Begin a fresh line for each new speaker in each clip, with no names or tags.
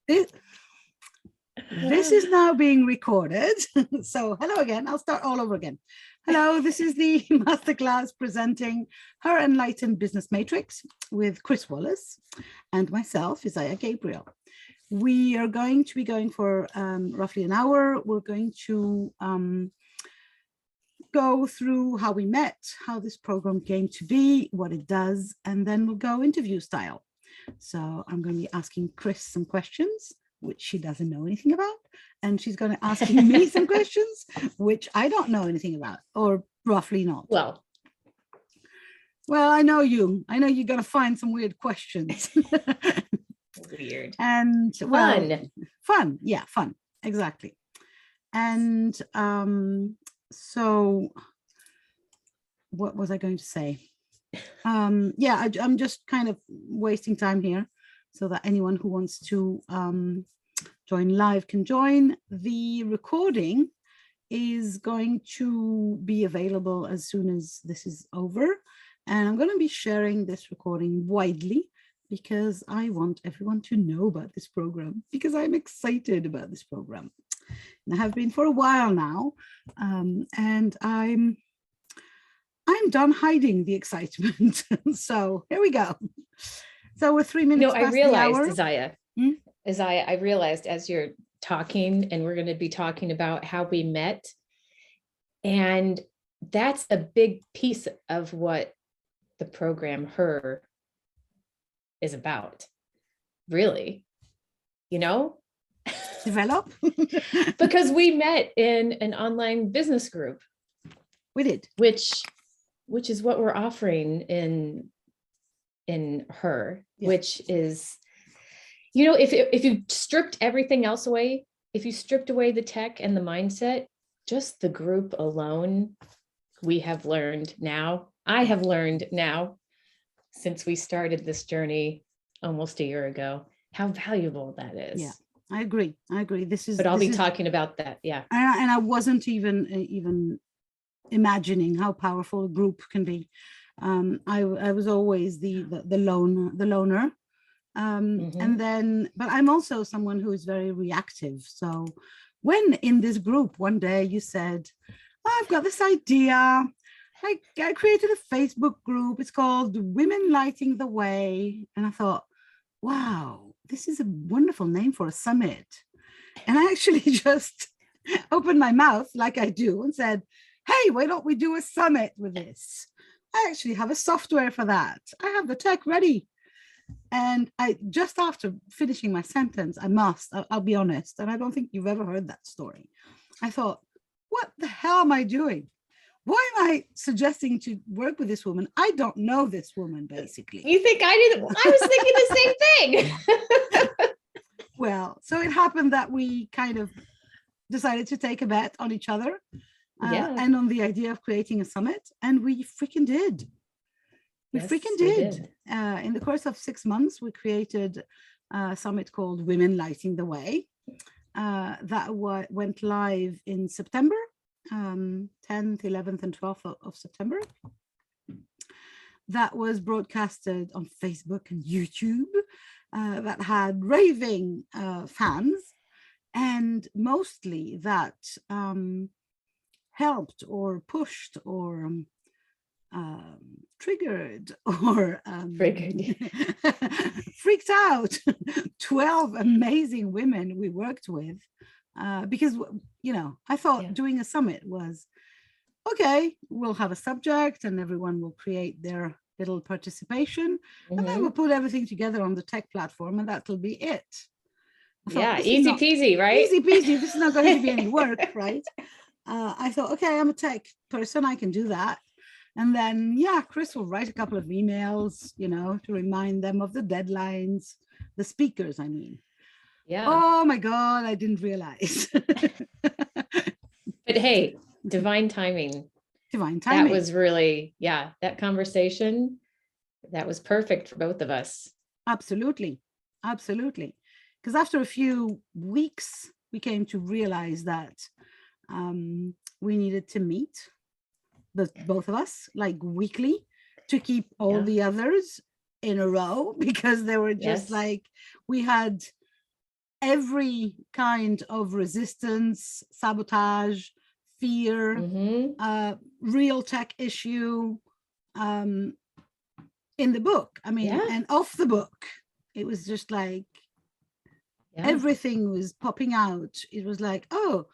This, this is now being recorded. So hello again. I'll start all over again. Hello, this is the masterclass presenting Her Enlightened Business Matrix with Kris Wallace and myself, Isaya Gabriel. We are going to be going for roughly an hour. We're going to go through how we met, how this program came to be, what it does, and then we'll go interview style. So I'm going to be asking Kris some questions, which she doesn't know anything about, and she's going to ask me some questions, which I don't know anything about, or roughly not.
Well,
I know you. I know you're going to find some weird questions.
Weird.
And well, fun. Yeah, fun. Exactly. And so what was I going to say? Yeah, I'm just kind of wasting time here so that anyone who wants to join live can join. The recording is going to be available as soon as this is over. And I'm going to be sharing this recording widely because I want everyone to know about this program, because I'm excited about this program. And I have been for a while now, and I'm done hiding the excitement. So here we go. So we're 3 minutes past the hour.
Isaiah, I realized as you're talking, and we're going to be talking about how we met, and that's a big piece of what the program Her is about, really, you know?
Develop.
Because we met in an online business group.
We did.
Which is what we're offering in Her, yeah. Which is, you know, if you stripped everything else away, if you stripped away the tech and the mindset, just the group alone, I have learned now, since we started this journey almost a year ago, how valuable that is.
Yeah, I agree.
But I'll be talking about that. Yeah.
And I wasn't even imagining how powerful a group can be. I was always the loner. And then, but I'm also someone who is very reactive. So when in this group one day you said, oh, I've got this idea, I created a Facebook group, it's called Women Lighting the Way. And I thought, wow, this is a wonderful name for a summit. And I actually just opened my mouth like I do and said, hey, why don't we do a summit with this? I actually have a software for that. I have the tech ready. And I just after finishing my sentence, I'll be honest, and I don't think you've ever heard that story. I thought, what the hell am I doing? Why am I suggesting to work with this woman? I don't know this woman, basically.
You think I did? I was thinking the same thing.
Well, so it happened that we kind of decided to take a bet on each other and on the idea of creating a summit. And we freaking did. We did. In the course of 6 months, we created a summit called Women Lighting the Way. That went live in September, 10th, 11th, and 12th of September. That was broadcasted on Facebook and YouTube. That had raving fans, and mostly that helped or pushed or triggered or freaked out 12 amazing women we worked with, because, you know, I thought doing a summit was, okay, we'll have a subject and everyone will create their little participation, and then we'll put everything together on the tech platform and that'll be it.
Yeah, easy peasy, right?
Easy peasy. This is not going to be any work, right? I thought, okay, I'm a tech person, I can do that. And then, yeah, Kris will write a couple of emails, you know, to remind them of the deadlines, the speakers, I mean.
Yeah.
Oh my God, I didn't realize.
But hey, divine timing.
Divine timing.
That was really, that conversation, that was perfect for both of us.
Absolutely. Absolutely. Because after a few weeks, we came to realize that we needed to meet, both of us, like weekly, to keep all the others in a row, because they were just like, we had every kind of resistance, sabotage, fear, real tech issue in the book. I mean, and off the book, it was just like everything was popping out. It was like, oh,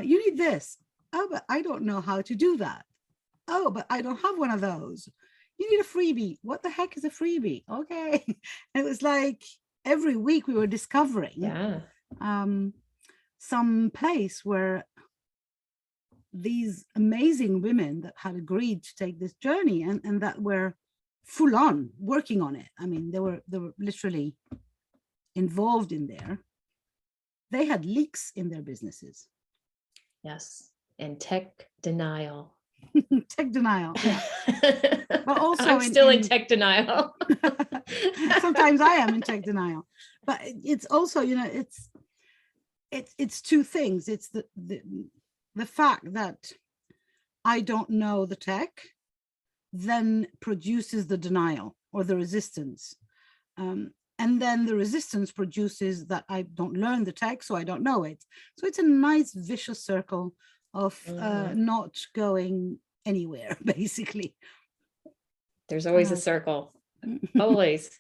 you need this. Oh, but I don't know how to do that. Oh, but I don't have one of those. You need a freebie. What the heck is a freebie? Okay. And it was like every week we were discovering some place where these amazing women that had agreed to take this journey and that were full on working on it. I mean, they were literally involved in there. They had leaks in their businesses.
Yes. And tech denial.
Tech denial. Yeah. But also
I'm still in tech denial.
Sometimes I am in tech denial. But it's also, you know, it's two things. It's the fact that I don't know the tech then produces the denial or the resistance. And then the resistance produces that I don't learn the tech, so I don't know it. So it's a nice vicious circle of not going anywhere, basically.
There's always a circle, always.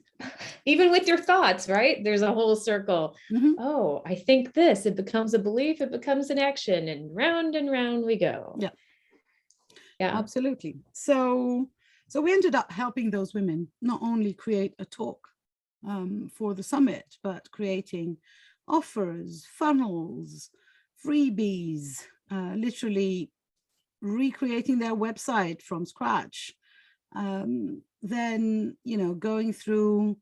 Even with your thoughts, right? There's a whole circle. Oh, I think this, it becomes a belief, it becomes an action, and round we go.
Yeah.
Yeah,
absolutely. So we ended up helping those women not only create a talk for the summit, but creating offers, funnels, freebies, literally recreating their website from scratch. Then, you know, going through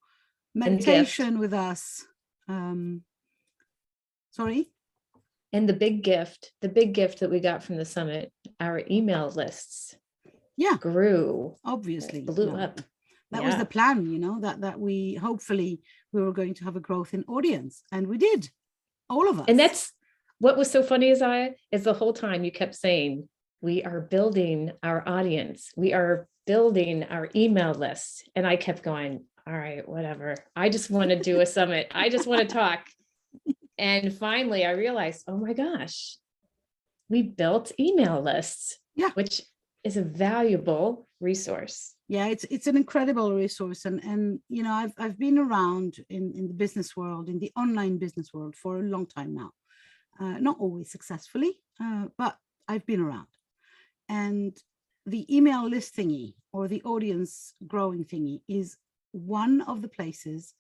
meditation with us. Sorry?
And the big gift that we got from the summit, our email lists grew.
Obviously.
Blew up.
That was the plan, you know, that we hopefully we were going to have a growth in audience, and we did, all of us.
And that's what was so funny, Isaya, is the whole time you kept saying, we are building our audience. We are building our email list. And I kept going, all right, whatever. I just want to do a summit. I just want to talk. And finally I realized, oh my gosh, we built email lists, which is a valuable resource.
Yeah, it's an incredible resource. And you know, I've been around in the business world, in the online business world for a long time now. Not always successfully, but I've been around. And the email list thingy or the audience growing thingy is one of the places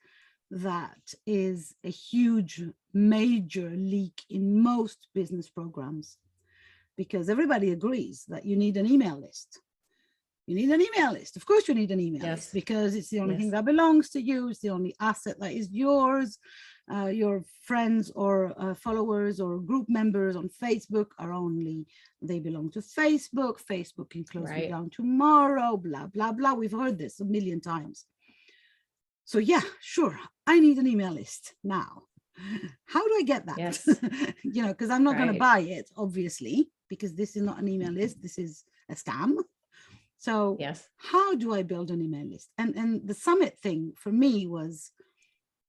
that is a huge, major leak in most business programs, because everybody agrees that you need an email list. You need an email list. Of course you need an email list, because it's the only thing that belongs to you. It's the only asset that is yours. Your friends or followers or group members on Facebook are only, they belong to Facebook. Facebook can close you down tomorrow, blah, blah, blah. We've heard this a million times. So yeah, sure, I need an email list now. How do I get that?
Yes.
You know, because I'm not going to buy it, obviously, because this is not an email list. This is a scam. So how do I build an email list? And the summit thing for me was,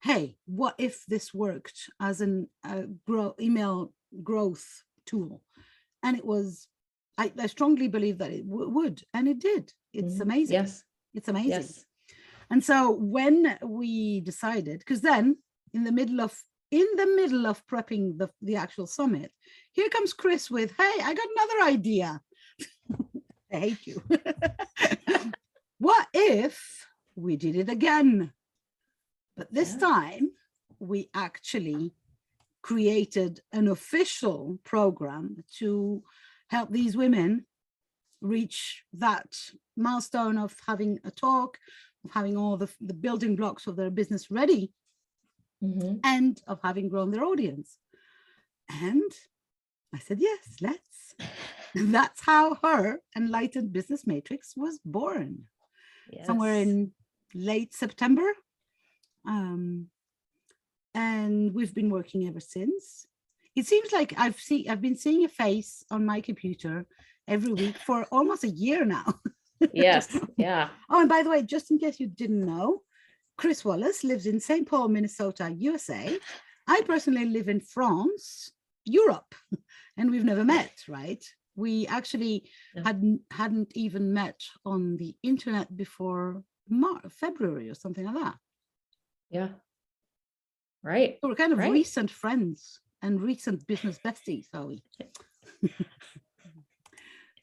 hey, what if this worked as an email growth tool? And it was, I strongly believe that it would, and it did. It's amazing.
Yes.
It's amazing. Yes. And so when we decided, because then in the middle of prepping the actual summit, here comes Kris with, hey, I got another idea. I hate you. What if we did it again? But this time we actually created an official program to help these women reach that milestone of having a talk, of having all the building blocks of their business ready, and of having grown their audience. And I said, yes, let's. And that's how her Enlightened Business Matrix was born. Somewhere in late September. And we've been working ever since. It seems like I've been seeing a face on my computer every week for almost a year now.
Yes. Yeah.
Oh, and by the way, just in case you didn't know, Kris Wallace lives in St. Paul, Minnesota, USA. I personally live in France, Europe, and we've never met, right? We actually hadn't even met on the internet before February or something like that.
Yeah. Right.
So we're kind of recent friends and recent business besties, are we?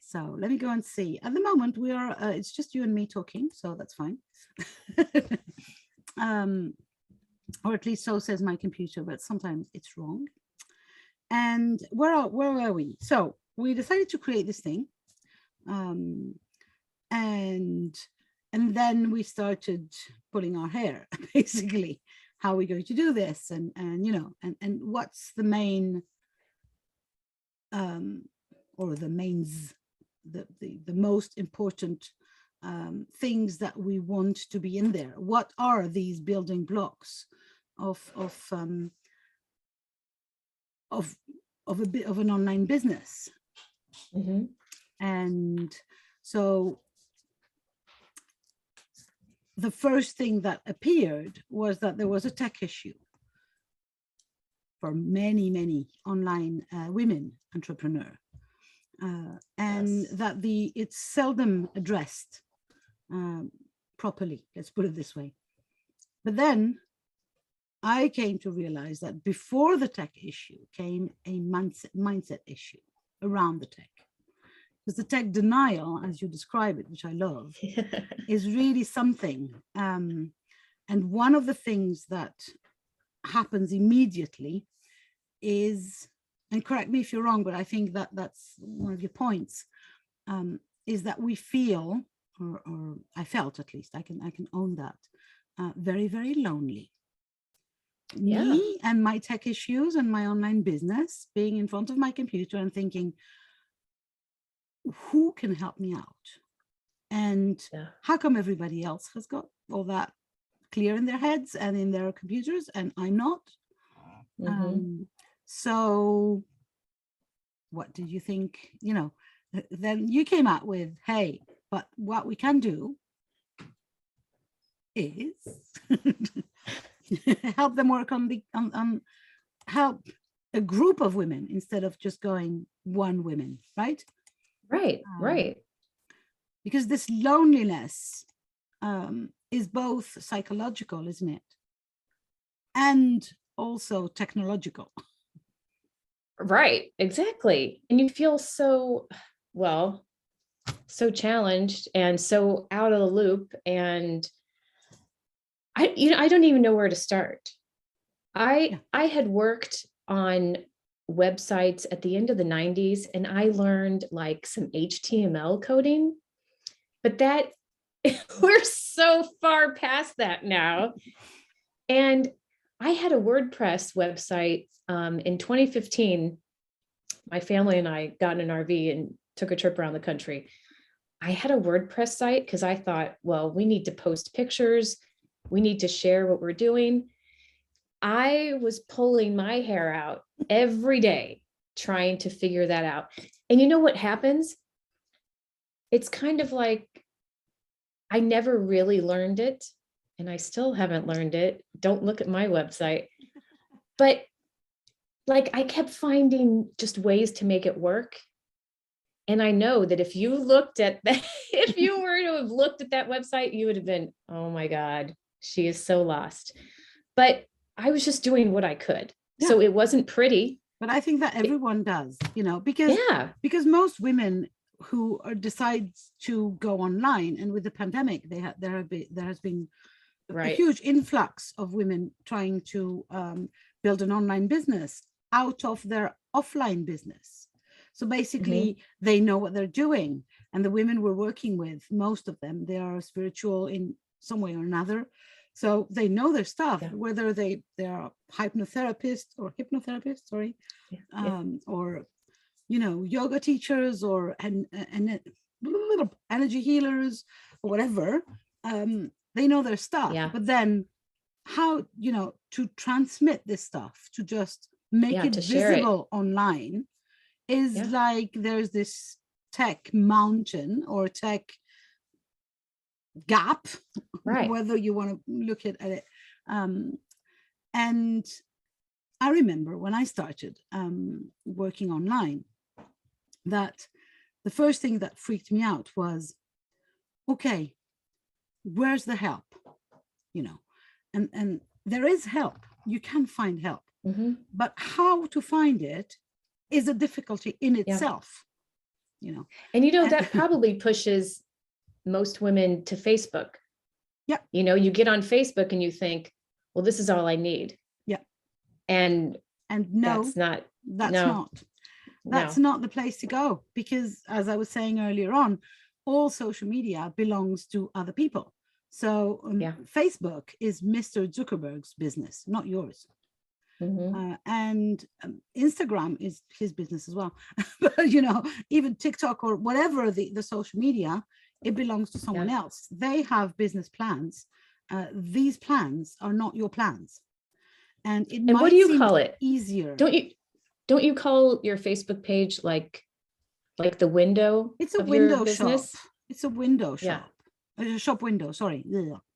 So let me go and see. At the moment, we are, it's just you and me talking, so that's fine. Or at least so says my computer, but sometimes it's wrong. And where are we? So we decided to create this thing. And then we started pulling our hair, basically. How are we going to do this? And you know, and what's the main, or the mains, the most important things that we want to be in there? What are these building blocks of a bit of an online business?
Mm-hmm.
And so the first thing that appeared was that there was a tech issue for many online women entrepreneurs, and that it's seldom addressed properly, let's put it this way. But then I came to realize that before the tech issue came a mindset issue around the tech. Because the tech denial, as you describe it, which I love, is really something. And one of the things that happens immediately is, and correct me if you're wrong, but I think that that's one of your points, is that we feel, or I felt at least, I can own that, very, very lonely.
Yeah.
Me and my tech issues and my online business, being in front of my computer and thinking, who can help me out? And how come everybody else has got all that clear in their heads and in their computers and I'm not? Mm-hmm. So what did you think? You know, then you came out with, hey, but what we can do is help them work on help a group of women instead of just going one woman, right?
Right.
Because this loneliness is both psychological, isn't it? And also technological.
Right, exactly. And you feel so, well, so challenged and so out of the loop. And I don't even know where to start. I had worked on websites at the end of the 90s, and I learned like some HTML coding, but that we're so far past that now. And I had a WordPress website in 2015. My family and I got in an RV and took a trip around the country. I had a WordPress site because I thought, well, we need to post pictures. We need to share what we're doing. I was pulling my hair out every day trying to figure that out. And you know what happens? It's kind of like I never really learned it, and I still haven't learned it. Don't look at my website. But like I kept finding just ways to make it work. And I know that if you looked at that, if you were to have looked at that website, you would have been, oh my God, she is so lost. But I was just doing what I could. Yeah. So it wasn't pretty.
But I think that everyone does, you know, because most women who decide to go online, and with the pandemic, there has been a huge influx of women trying to build an online business out of their offline business. So basically, they know what they're doing. And the women we're working with, most of them, they are spiritual in some way or another. So they know their stuff, whether they are hypnotherapists, or you know, yoga teachers, or and energy healers, or whatever. They know their stuff. Yeah. But then how, you know, to transmit this stuff, to just make it visible online, is like there's this tech mountain or tech gap, whether you want to look at it. And I remember when I started working online, that the first thing that freaked me out was, okay, where's the help? You know, and there is help. You can find help, but how to find it is a difficulty in itself. You know,
and that probably pushes most women to Facebook.
Yeah.
You know, you get on Facebook and you think, well, this is all I need.
Yeah.
And
no,
that's not
the place to go, because as I was saying earlier on, all social media belongs to other people. So Facebook is Mr. Zuckerberg's business, not yours. And Instagram is his business as well. But, you know, even TikTok or whatever the social media, it belongs to someone else. They have business plans. These plans are not your plans. And
what do you call it?
Easier.
Don't you call your Facebook page like the window?
It's a window shop. It's a window shop. A shop window, sorry.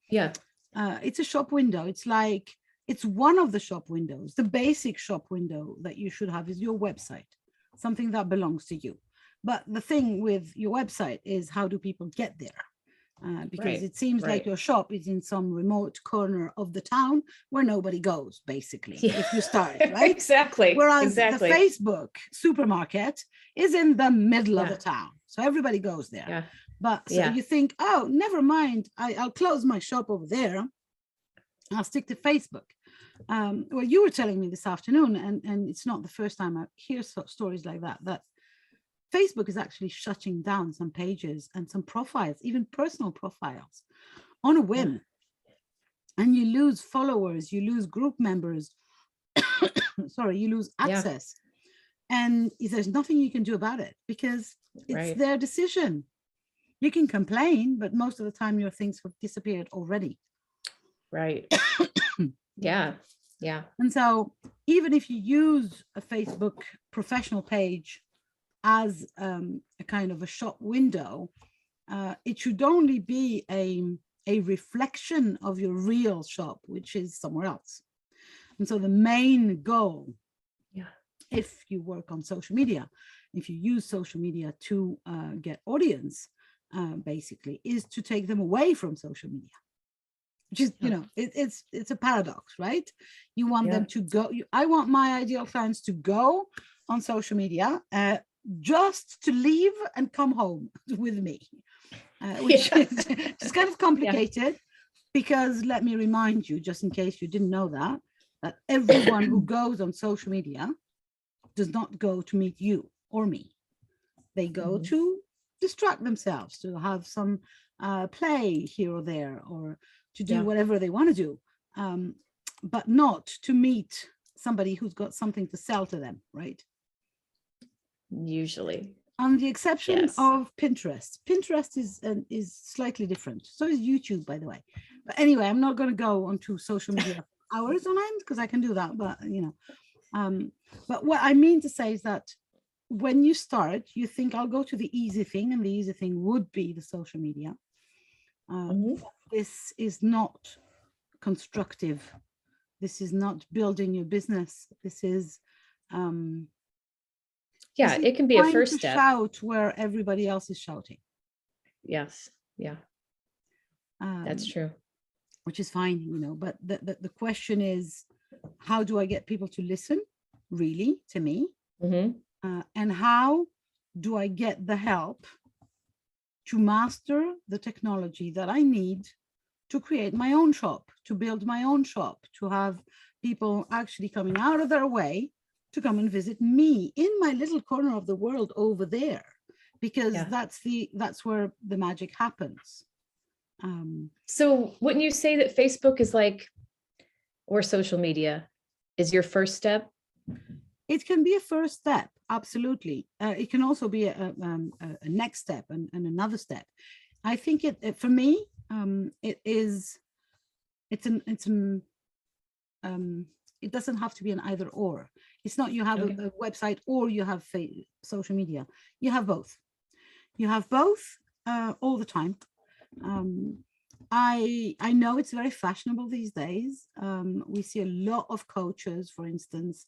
Yeah.
It's a shop window. It's like, it's one of the shop windows. The basic shop window that you should have is your website, something that belongs to you. But the thing with your website is, how do people get there? Because it seems like your shop is in some remote corner of the town where nobody goes, basically, if you start, right?
Exactly.
Whereas the Facebook supermarket is in the middle of the town. So everybody goes there.
Yeah.
But so you think, oh, never mind, I'll close my shop over there. I'll stick to Facebook. Well, you were telling me this afternoon, and it's not the first time I hear stories like that, that Facebook is actually shutting down some pages and some profiles, even personal profiles, on a whim. And you lose followers, you lose group members, sorry, you lose access. And there's nothing you can do about it, because it's their decision. You can complain, but most of the time your things have disappeared already.
Right. Yeah.
And so even if you use a Facebook professional page as a kind of a shop window, it should only be a reflection of your real shop, which is somewhere else. And so the main goal, if you work on social media, if you use social media to get audience, basically, is to take them away from social media. Which is, you know, it's a paradox, right? You want them to go. I want my ideal clients to go on social media just to leave and come home with me, which is just kind of complicated, because let me remind you, just in case you didn't know that everyone who goes on social media does not go to meet you or me. They go to distract themselves, to have some play here or there, or to do whatever they want to do, but not to meet somebody who's got something to sell to them, right?
Usually.
On the exception of Pinterest. Pinterest is slightly different. So is YouTube, by the way. But anyway, I'm not going to go onto social media hours on end, because I can do that, but you know. But what I mean to say is that when you start, you think, I'll go to the easy thing, and the easy thing would be the social media. This is not constructive. This is not building your business. This is
it can be a first step.
Shout where everybody else is shouting.
Yes. Yeah. That's true.
Which is fine, you know, but the question is, how do I get people to listen really to me? And how do I get the help to master the technology that I need to create my own shop, to build my own shop, to have people actually coming out of their way to come and visit me in my little corner of the world over there, because that's where the magic happens.
So wouldn't you say that Facebook is like, or social media is your first step?
It can be a first step, absolutely. It can also be a next step and another step. I think it for me, it doesn't have to be an either or. It's not you have a website or you have social media. You have both. You have both all the time. I know it's very fashionable these days. We see a lot of coaches, for instance,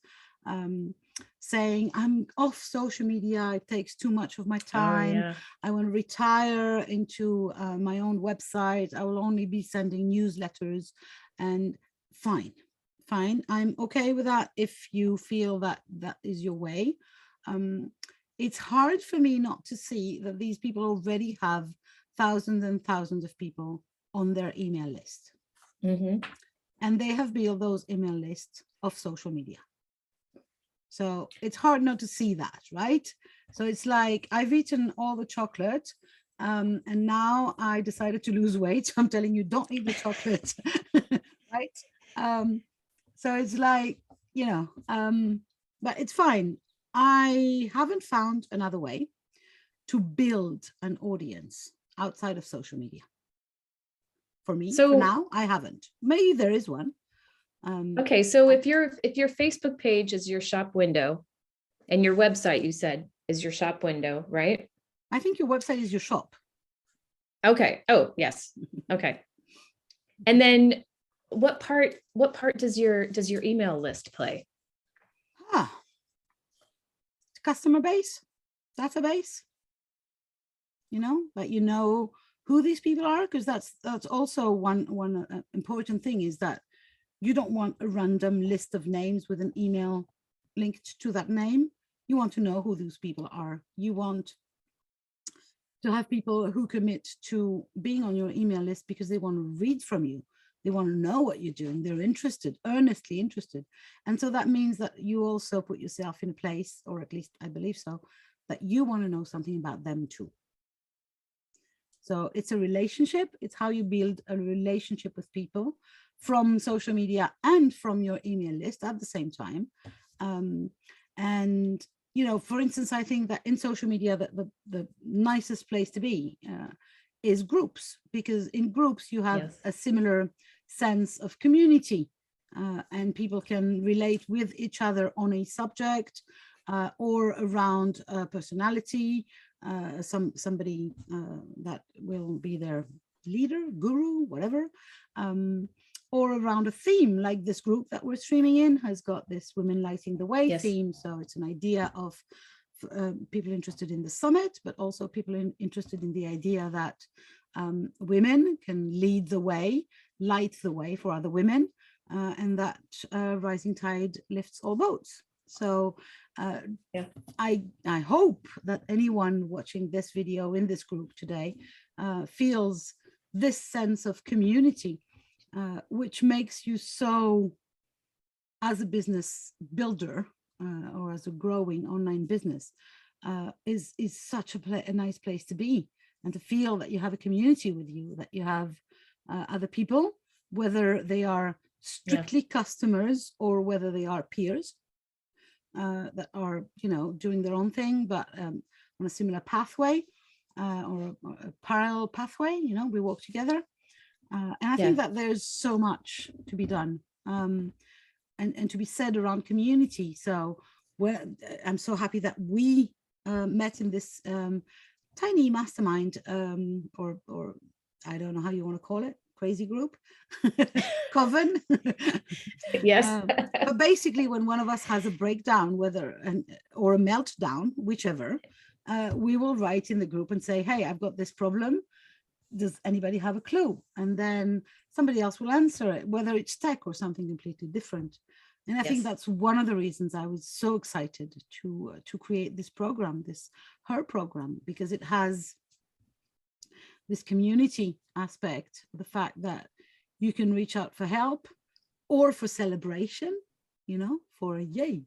saying, I'm off social media, it takes too much of my time.
Oh, yeah.
I want to retire into my own website. I will only be sending newsletters. And fine, I'm okay with that if you feel that that is your way. It's hard for me not to see that these people already have thousands and thousands of people on their email list. And they have built those email lists of social media. So it's hard not to see that, right? So it's like, I've eaten all the chocolate and now I decided to lose weight. I'm telling you, don't eat the chocolate, right? So it's like, you know, but it's fine. I haven't found another way to build an audience outside of social media. For me,
So
for now, I haven't. Maybe there is one.
Okay, so if your Facebook page is your shop window and your website, you said, is your shop window, right?
I think your website is your shop.
Okay. Oh, yes. Okay. And then what part does your email list play?
Customer base, database. You know who these people are, because that's also one important thing, is that you don't want a random list of names with an email linked to that name. You want to know who those people are. You want to have people who commit to being on your email list because they want to read from you. They want to know what you're doing. They're interested, earnestly interested. And so that means that you also put yourself in a place, or at least I believe so, that you want to know something about them too. So it's a relationship. It's how you build a relationship with people from social media and from your email list at the same time. And, you know, for instance, I think that in social media, the nicest place to be is groups, because in groups you have a similar sense of community and people can relate with each other on a subject or around a personality, somebody that will be their leader, guru, whatever, or around a theme, like this group that we're streaming in has got this Women Lighting the Way theme. So it's an idea of people interested in the summit, but also people interested in the idea that women can lead the way, light the way for other women, and that rising tide lifts all boats. So I hope that anyone watching this video in this group today feels this sense of community, which makes you so, as a business builder or as a growing online business, is such a nice place to be, and to feel that you have a community with you, that you have other people, whether they are strictly customers or whether they are peers that are, you know, doing their own thing, but on a similar pathway or a parallel pathway. You know, we walk together. And I think that there's so much to be done and to be said around community. So I'm so happy that we met in this tiny mastermind or I don't know how you want to call it, crazy group, coven.
Yes.
But basically, when one of us has a breakdown, or a meltdown, whichever, we will write in the group and say, hey, I've got this problem. Does anybody have a clue? And then somebody else will answer it, whether it's tech or something completely different. And I think that's one of the reasons I was so excited to create this program, this HER program, because it has this community aspect, the fact that you can reach out for help or for celebration, you know, for a yay.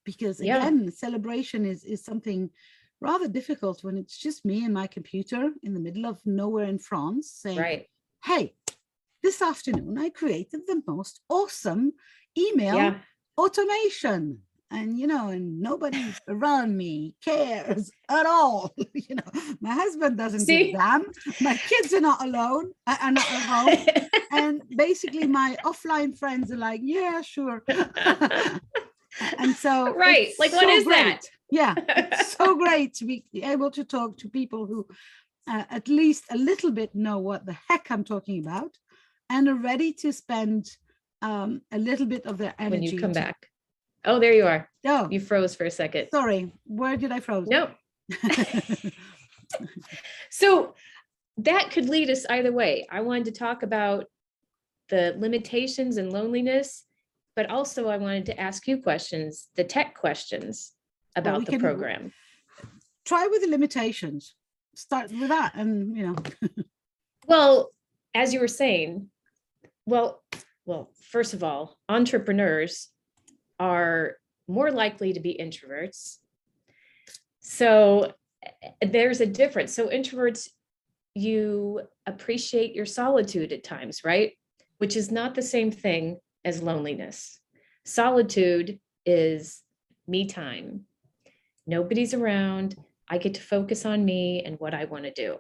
Because again, celebration is something rather difficult when it's just me and my computer in the middle of nowhere in France saying, hey, this afternoon I created the most awesome email automation. And, you know, and nobody around me cares at all. You know, my husband doesn't give a damn. My kids are not alone, are not at home. And basically my offline friends are like, yeah, sure. And so
like, what is that?
Yeah, it's so great to be able to talk to people who at least a little bit know what the heck I'm talking about, and are ready to spend a little bit of their energy.
When you come back. Oh, there you are.
Oh,
you froze for a second.
Sorry, where did I froze?
No. So that could lead us either way. I wanted to talk about the limitations and loneliness, but also I wanted to ask you questions, the tech questions about the program.
Try with the limitations. Start with that, and
Well, as you were saying, well, first of all, entrepreneurs are more likely to be introverts. So there's a difference. So introverts, you appreciate your solitude at times, right? Which is not the same thing as loneliness. Solitude is me time. Nobody's around. I get to focus on me and what I want to do.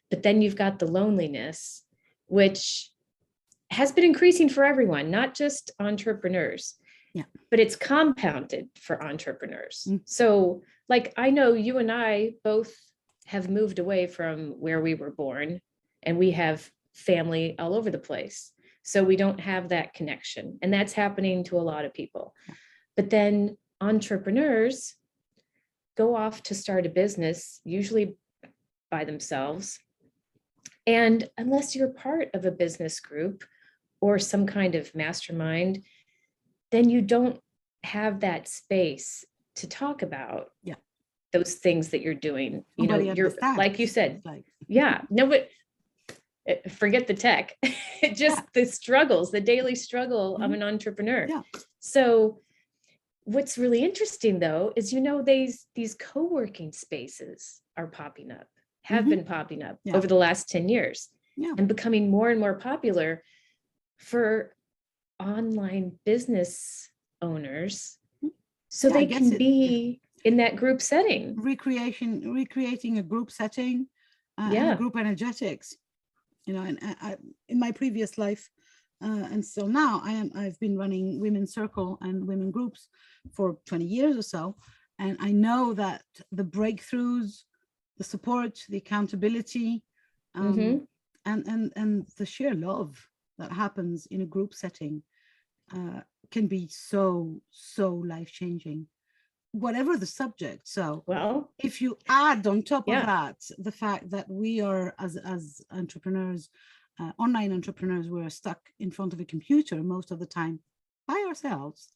But then you've got the loneliness, which has been increasing for everyone, not just entrepreneurs.
Yeah.
But it's compounded for entrepreneurs. So like, I know you and I both have moved away from where we were born, and we have family all over the place. So we don't have that connection, and that's happening to a lot of people. But then entrepreneurs go off to start a business, usually by themselves. And unless you're part of a business group or some kind of mastermind, then you don't have that space to talk about those things that you're doing. You're like you said, no, but forget the tech, just the struggles, the daily struggle of an entrepreneur. So what's really interesting though, is, these co-working spaces are popping up, have been popping up over the last 10 years and becoming more and more popular for online business owners. So they can be in that group setting.
Recreating a group setting, and a group energetics. And in my previous life, and still now, I've been running women's circle and women groups for 20 years or so. And I know that the breakthroughs, the support, the accountability, and the sheer love that happens in a group setting can be so life-changing, whatever the subject. So if you add on top of that the fact that we are, as entrepreneurs, online entrepreneurs, we're stuck in front of a computer most of the time by ourselves,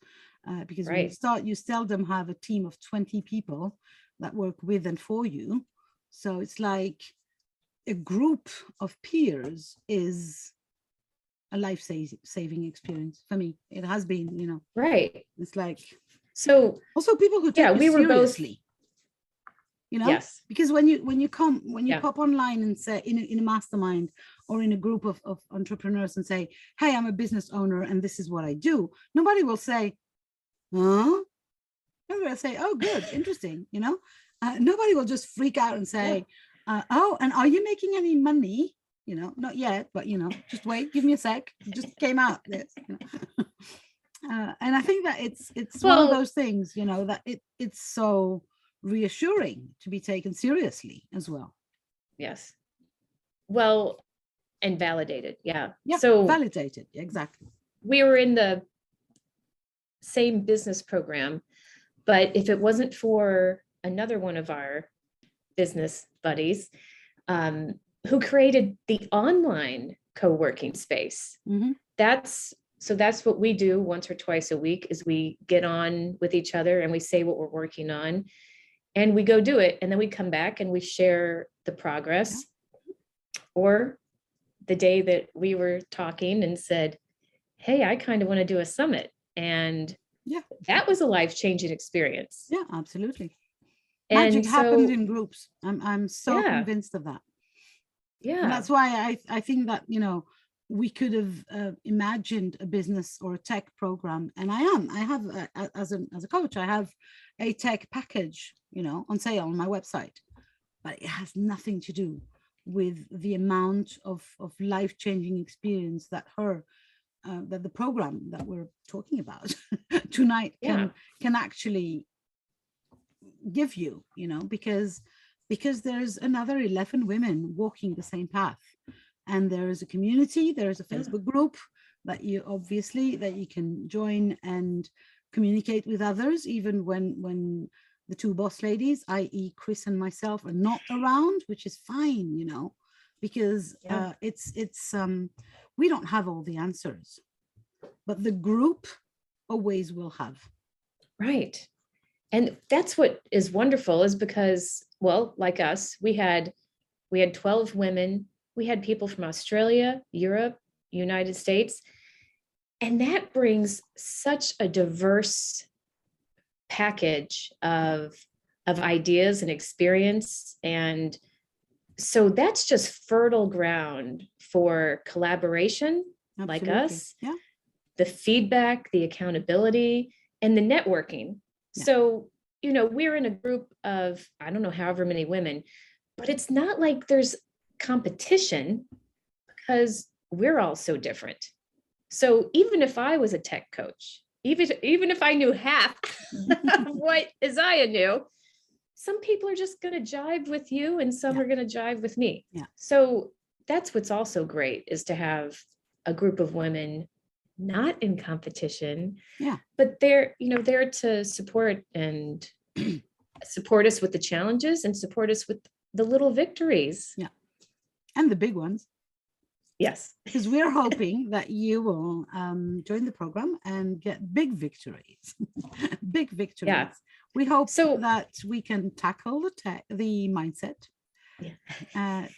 because when you start, you seldom have a team of 20 people that work with and for you. So it's like a group of peers is a life-saving experience for me. It has been,
Right.
It's like,
so
also people who take
we
you
were
seriously,
yes,
because when you pop online and say in a mastermind or in a group of entrepreneurs and say, hey, I'm a business owner and this is what I do, nobody will say, huh? Nobody will say, oh, good, interesting. Nobody will just freak out and say, oh, and are you making any money? Not yet, but just wait, give me a sec. It just came out. This, and I think that it's one of those things, that it's so reassuring to be taken seriously as well.
Yes. Well, and validated. Yeah.
So validated. Exactly.
We were in the same business program, but if it wasn't for another one of our business buddies, who created the online co-working space. That's what we do once or twice a week, is we get on with each other and we say what we're working on and we go do it. And then we come back and we share the progress. Or the day that we were talking and said, hey, I kind of want to do a summit. And that was a life-changing experience.
Yeah, absolutely. And magic happens in groups. I'm so convinced of that. Yeah. And that's why I think that, we could have imagined a business or a tech program. And I have, as a coach, I have a tech package, on sale on my website, but it has nothing to do with the amount of life-changing experience that that the program that we're talking about tonight can actually give you, because because there's another 11 women walking the same path. And there is a community, there is a Facebook group that you can join and communicate with others, even when the two boss ladies, i.e. Kris and myself, are not around, which is fine, you know, because we don't have all the answers, but the group always will have.
Right. And that's what is wonderful, is because, well, like us, we had 12 women. We had people from Australia, Europe, United States, and that brings such a diverse package of ideas and experience. And so that's just fertile ground for collaboration. Absolutely. Like us, the feedback, the accountability, and the networking. So, you know, we're in a group of, I don't know, however many women, but it's not like there's competition, because we're all so different. So even if I was a tech coach, even if I knew half of what Isaiah knew, some people are just going to jive with you and some are going to jive with me. So that's what's also great, is to have a group of women not in competition, but they're, you know, there to support and support us with the challenges and support us with the little victories.
And the big ones.
Yes.
Because we're hoping that you will join the program and get big victories. Big victories. We hope that we can tackle the mindset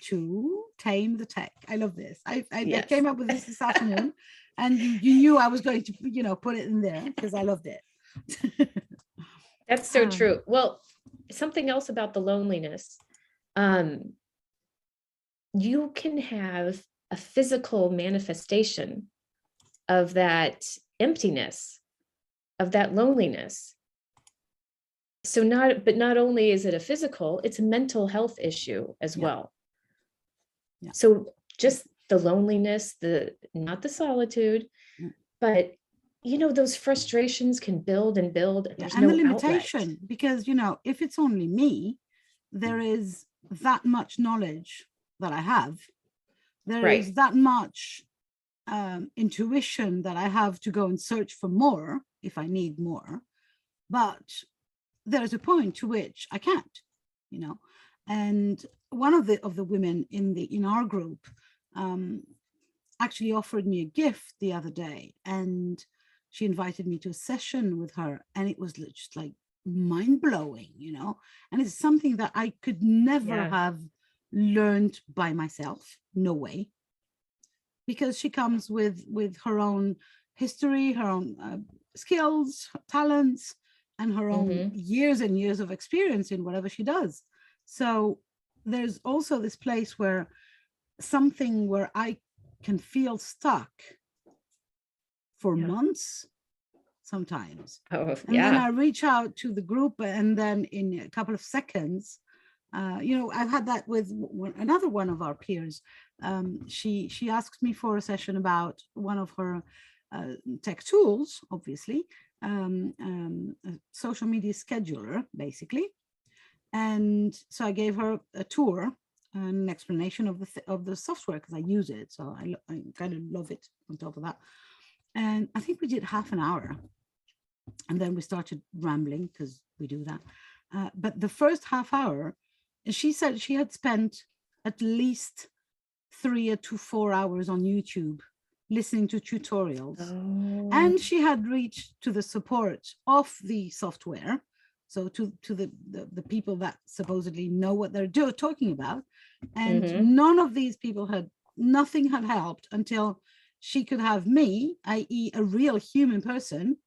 to tame the tech. I love this. I came up with this afternoon, and you knew I was going to, you know, put it in there because I loved it.
That's so true. Well, something else about the loneliness. You can have a physical manifestation of that emptiness, of that loneliness. So not only is it a physical, it's a mental health issue as well. So just the loneliness, not the solitude, but you know, those frustrations can build and build. There's
and
no
the limitation
outlet.
Because, you know, if it's only me, there is that much knowledge that I have. There is that much intuition that I have to go and search for more if I need more. But there's a point to which I can't, you know. And one of the women in our group actually offered me a gift the other day, and she invited me to a session with her, and it was just like mind-blowing, you know. And it's something that I could never have learned by myself. No way. Because she comes with her own history, her own skills, talents, and her own years and years of experience in whatever she does. So there's also this place where something where I can feel stuck for months sometimes. And then I reach out to the group, and then in a couple of seconds, you know, I've had that with another one of our peers. She asked me for a session about one of her tech tools, obviously, a social media scheduler, basically. And so I gave her a tour, an explanation of the software, because I use it. So I kind of love it on top of that. And I think we did half an hour. And then we started rambling, because we do that. But the first half hour, she said she had spent at least 3 to 4 hours on YouTube listening to tutorials. And she had reached to the support of the software, so to the people that supposedly know what they're talking about. And none of these people nothing had helped until she could have me, i.e. a real human person,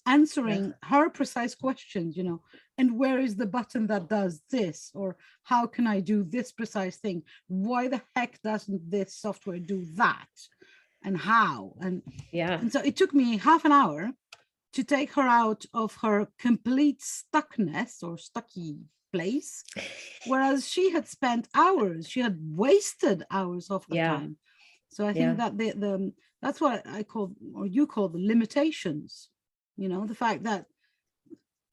answering her precise questions, you know, and where is the button that does this, or how can I do this precise thing? Why the heck doesn't this software do that? And how? And so it took me half an hour to take her out of her complete stuckness or stucky place, whereas she had spent hours, she had wasted hours of her time. So I think that that's what I call, or you call, the limitations, you know, the fact that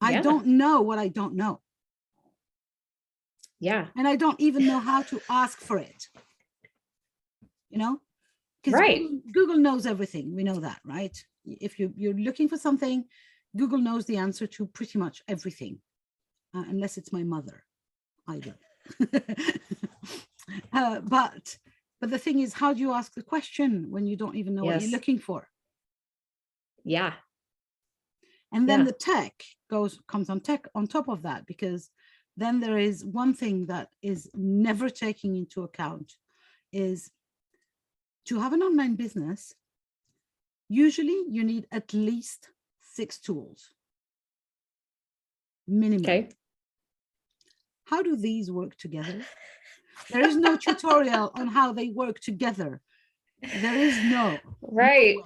I don't know what I don't know.
Yeah.
And I don't even know how to ask for it, because
Right.
Google knows everything. We know that, right? If you're looking for something, Google knows the answer to pretty much everything, unless it's my mother. I don't. But the thing is, how do you ask the question when you don't even know what you're looking for?
Yeah.
And then the tech comes on top of that, because then there is one thing that is never taken into account, is to have an online business. Usually you need at least 6 tools minimum.
Okay.
How do these work together? There is no tutorial on how they work together. There is no
Right.
way.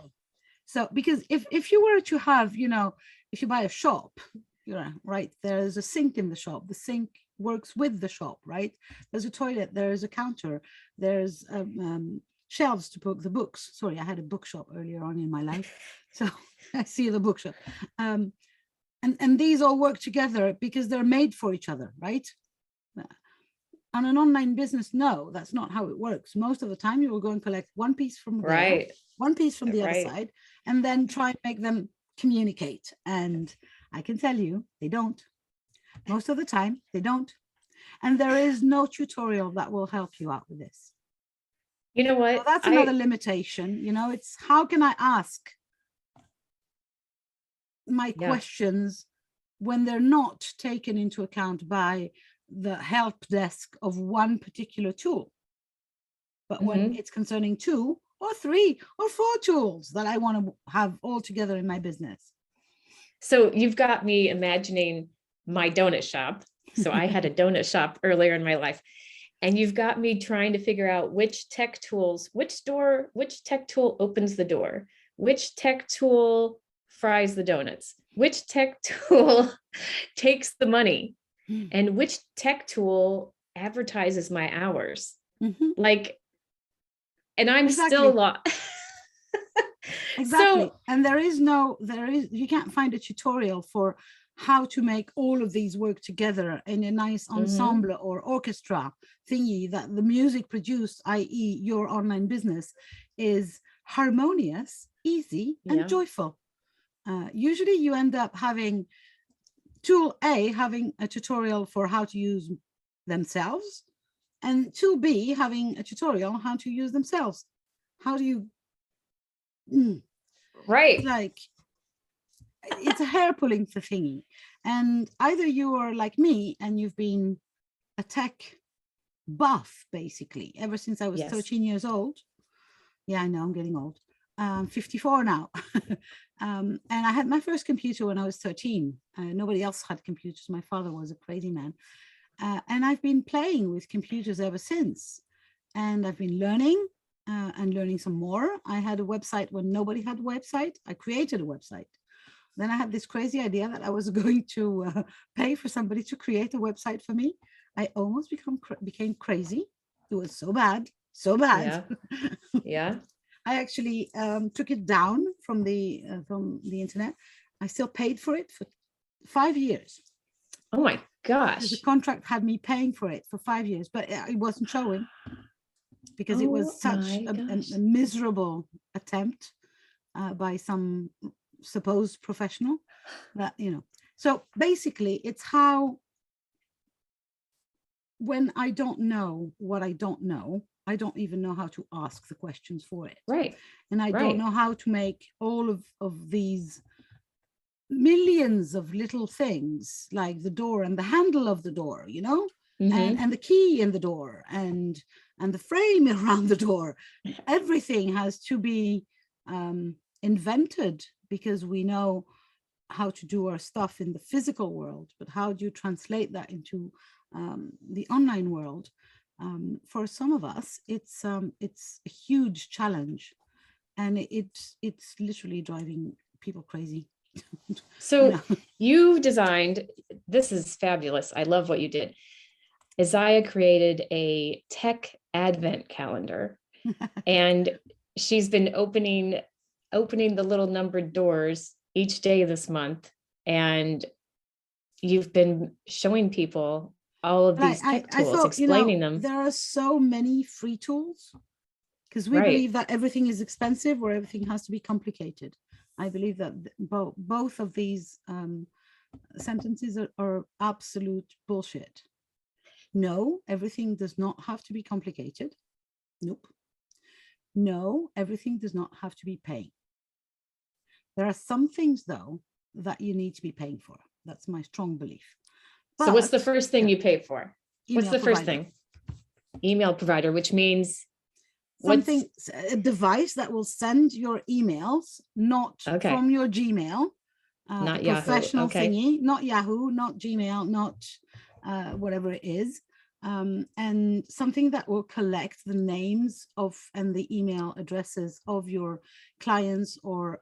So because if you were to have, if you buy a shop, right, there's a sink in the shop. The sink works with the shop, right? There's a toilet, there's a counter, there's shelves to put the books. Sorry, I had a bookshop earlier on in my life, so I see the bookshop. And these all work together because they're made for each other, right? On an online business, no, that's not how it works. Most of the time you will go and collect one piece from there, one piece from the other side, and then try and make them communicate. And I can tell you, they don't. Most of the time, they don't. And there is no tutorial that will help you out with this.
You know what?
So that's another limitation. It's how can I ask my questions when they're not taken into account by the help desk of one particular tool, but when it's concerning 2 or 3 or 4 tools that I want to have all together in my business.
So you've got me imagining my donut shop. So I had a donut shop earlier in my life, and you've got me trying to figure out which tech tools, which tech tool opens the door, which tech tool fries the donuts, which tech tool takes the money, and which tech tool advertises my hours. Like, and I'm still lost.
Exactly. So, and you can't find a tutorial for how to make all of these work together in a nice ensemble or orchestra thingy that the music produced, i.e. your online business, is harmonious, easy, and joyful. Usually you end up having tool A having a tutorial for how to use themselves, and tool B having a tutorial on how to use themselves. How do you...
Right.
Like, it's a hair pulling thingy. And either you are like me and you've been a tech buff, basically, ever since I was 13 years old. Yeah, I know, I'm getting old. 54 now. And I had my first computer when I was 13. Nobody else had computers. My father was a crazy man. And I've been playing with computers ever since. And I've been learning and learning some more. I had a website when nobody had a website. I created a website. Then I had this crazy idea that I was going to pay for somebody to create a website for me. I almost became crazy. It was so bad, so bad.
Yeah.
I actually took it down from the internet. I still paid for it for 5 years.
Oh my gosh.
The contract had me paying for it for 5 years, but it wasn't showing because it was such a miserable attempt by some supposed professional that, So basically it's how, when I don't know what I don't know, I don't even know how to ask the questions for it.
Right.
And I don't know how to make all of these millions of little things, like the door and the handle of the door, and the key in the door and the frame around the door. Everything has to be invented, because we know how to do our stuff in the physical world, but how do you translate that into the online world? For some of us, it's a huge challenge, and it's literally driving people crazy.
So you designed, this is fabulous. I love what you did. Isaya created a tech advent calendar, and she's been opening the little numbered doors each day this month. And you've been showing people all of
But
these tech
I
tools,
thought,
explaining them.
there are so many free tools because we
Right.
believe that everything is expensive or everything has to be complicated. I believe that both of these sentences are absolute bullshit. No, everything does not have to be complicated. Nope. No, everything does not have to be paying. There are some things, though, that you need to be paying for. That's my strong belief.
So what's the
But,
first thing you pay for? What's
email
the first
provider.
thing? Email provider, which means
Something, a device that will send your emails, not
Okay.
from your Gmail,
Not
the
Yahoo.
professional
Okay.
thingy, not Yahoo, not Gmail, not whatever it is. And something that will collect the names of and the email addresses of your clients or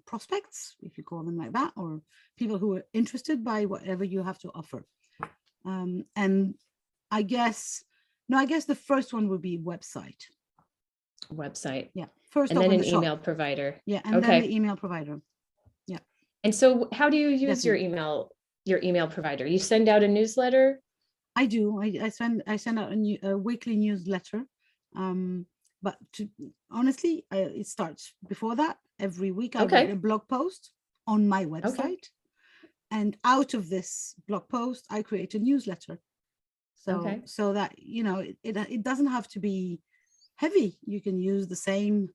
prospects, if you call them like that, or people who are interested by whatever you have to offer. And I guess the first one would be website.
Website.
Yeah, first
And
off
then
in
an
the shop.
email provider.
Yeah, and then the email provider. Yeah.
And so how do you use
Definitely.
your email provider? You send out a newsletter?
I do. I send out a weekly newsletter. But honestly, it starts before that. Every week I write a blog post on my website. And out of this blog post, I create a newsletter. So that, it doesn't have to be heavy. You can use the same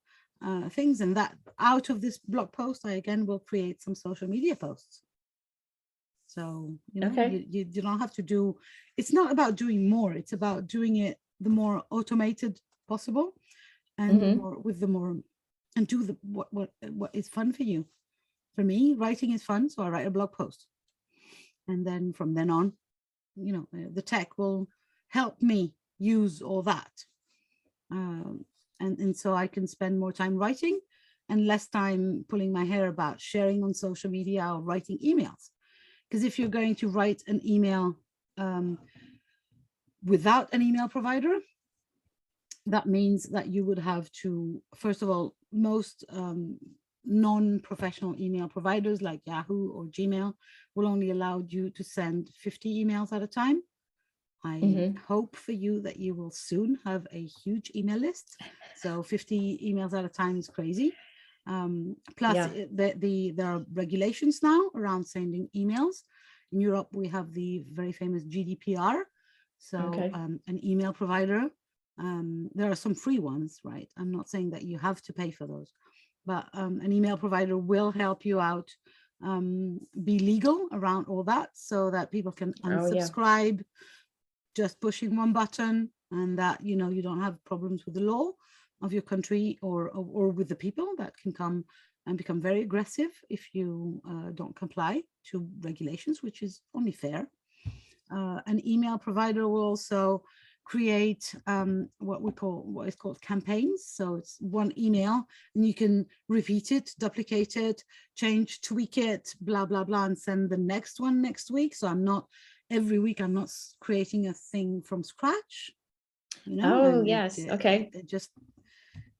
things, and that out of this blog post, I again will create some social media posts. So, you don't have to do, it's not about doing more. It's about doing it the more automated possible and and do what is fun for you. For me, writing is fun. So I write a blog post. And then from then on, the tech will help me use all that. And so I can spend more time writing and less time pulling my hair about sharing on social media or writing emails. Because if you're going to write an email without an email provider, that means that you would have to, first of all, most non-professional email providers like Yahoo or Gmail will only allow you to send 50 emails at a time. I hope for you that you will soon have a huge email list. So 50 emails at a time is crazy. Plus, there are regulations now around sending emails. In Europe, we have the very famous GDPR. So an email provider, there are some free ones, right? I'm not saying that you have to pay for those, but an email provider will help you out, be legal around all that so that people can unsubscribe, just pushing one button, and that, you don't have problems with the law of your country or with the people that can come and become very aggressive if you don't comply to regulations, which is only fair. An email provider will also create what is called campaigns. So it's one email and you can repeat it, duplicate it, change, tweak it, blah, blah, blah, and send the next one next week. So every week I'm not creating a thing from scratch. Just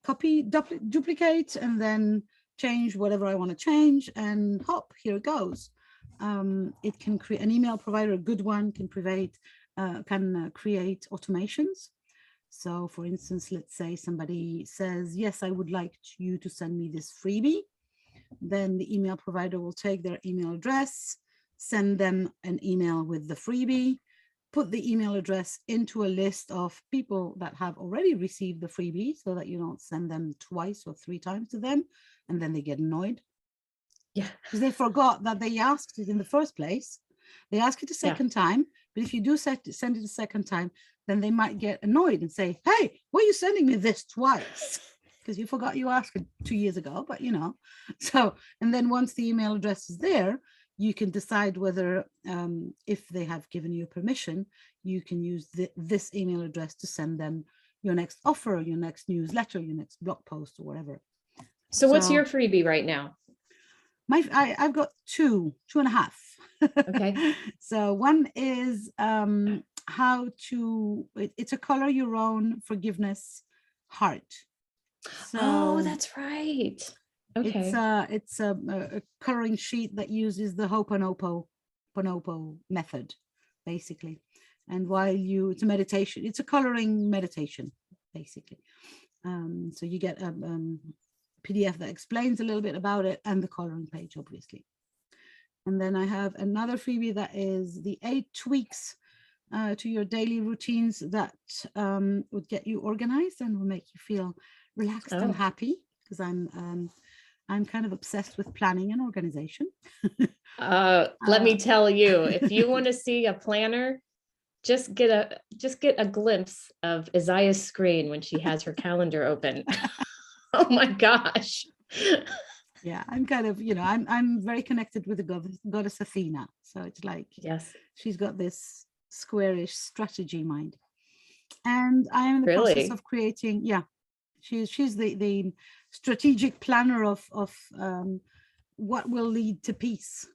copy, duplicate, and then change whatever I want to change, and hop, here it goes. It can create an email provider, a good one, can create automations. So for instance, let's say somebody says, yes, I would like you to send me this freebie. Then the email provider will take their email address, send them an email with the freebie, put the email address into a list of people that have already received the freebie so that you don't send them twice or 3 times to them, and then they get annoyed. Yeah, because they forgot that they asked it in the first place. They ask it a second time, but if you do send it a second time, then they might get annoyed and say, hey, why are you sending me this twice? Because you forgot you asked it 2 years ago, but so, and then once the email address is there, you can decide whether, if they have given you permission, you can use this email address to send them your next offer, your next newsletter, your next blog post, or whatever.
So what's your freebie right now?
I've got two and a half. Okay. So one is it's a color your own forgiveness heart.
So that's right. Okay.
It's a coloring sheet that uses the Ho'oponopono method, basically. And while it's a meditation, it's a coloring meditation, basically. So you get a PDF that explains a little bit about it, and the coloring page, obviously. And then I have another freebie that is the 8 tweaks to your daily routines that would get you organized and will make you feel relaxed and happy, because I'm kind of obsessed with planning and organization.
Let me tell you, if you want to see a planner, just get a glimpse of Isaya's screen when she has her calendar open. Oh my gosh.
Yeah, I'm kind of, I'm very connected with the goddess Athena. So it's like,
yes,
she's got this squarish strategy mind. And I am in the process of creating, she's the strategic planner of what will lead to peace,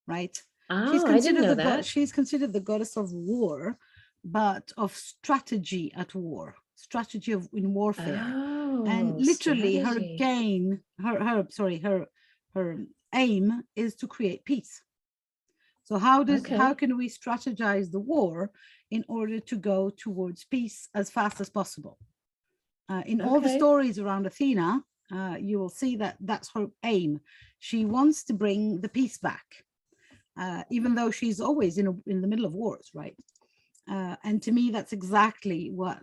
right?
Oh, I didn't know that.
She's considered the goddess of war, but of strategy at war, strategy in warfare. And literally strategy. her aim is to create peace. So how can we strategize the war in order to go towards peace as fast as possible? In all the stories around Athena, you will see that that's her aim. She wants to bring the peace back, even though she's always in the middle of wars, right? And to me, that's exactly what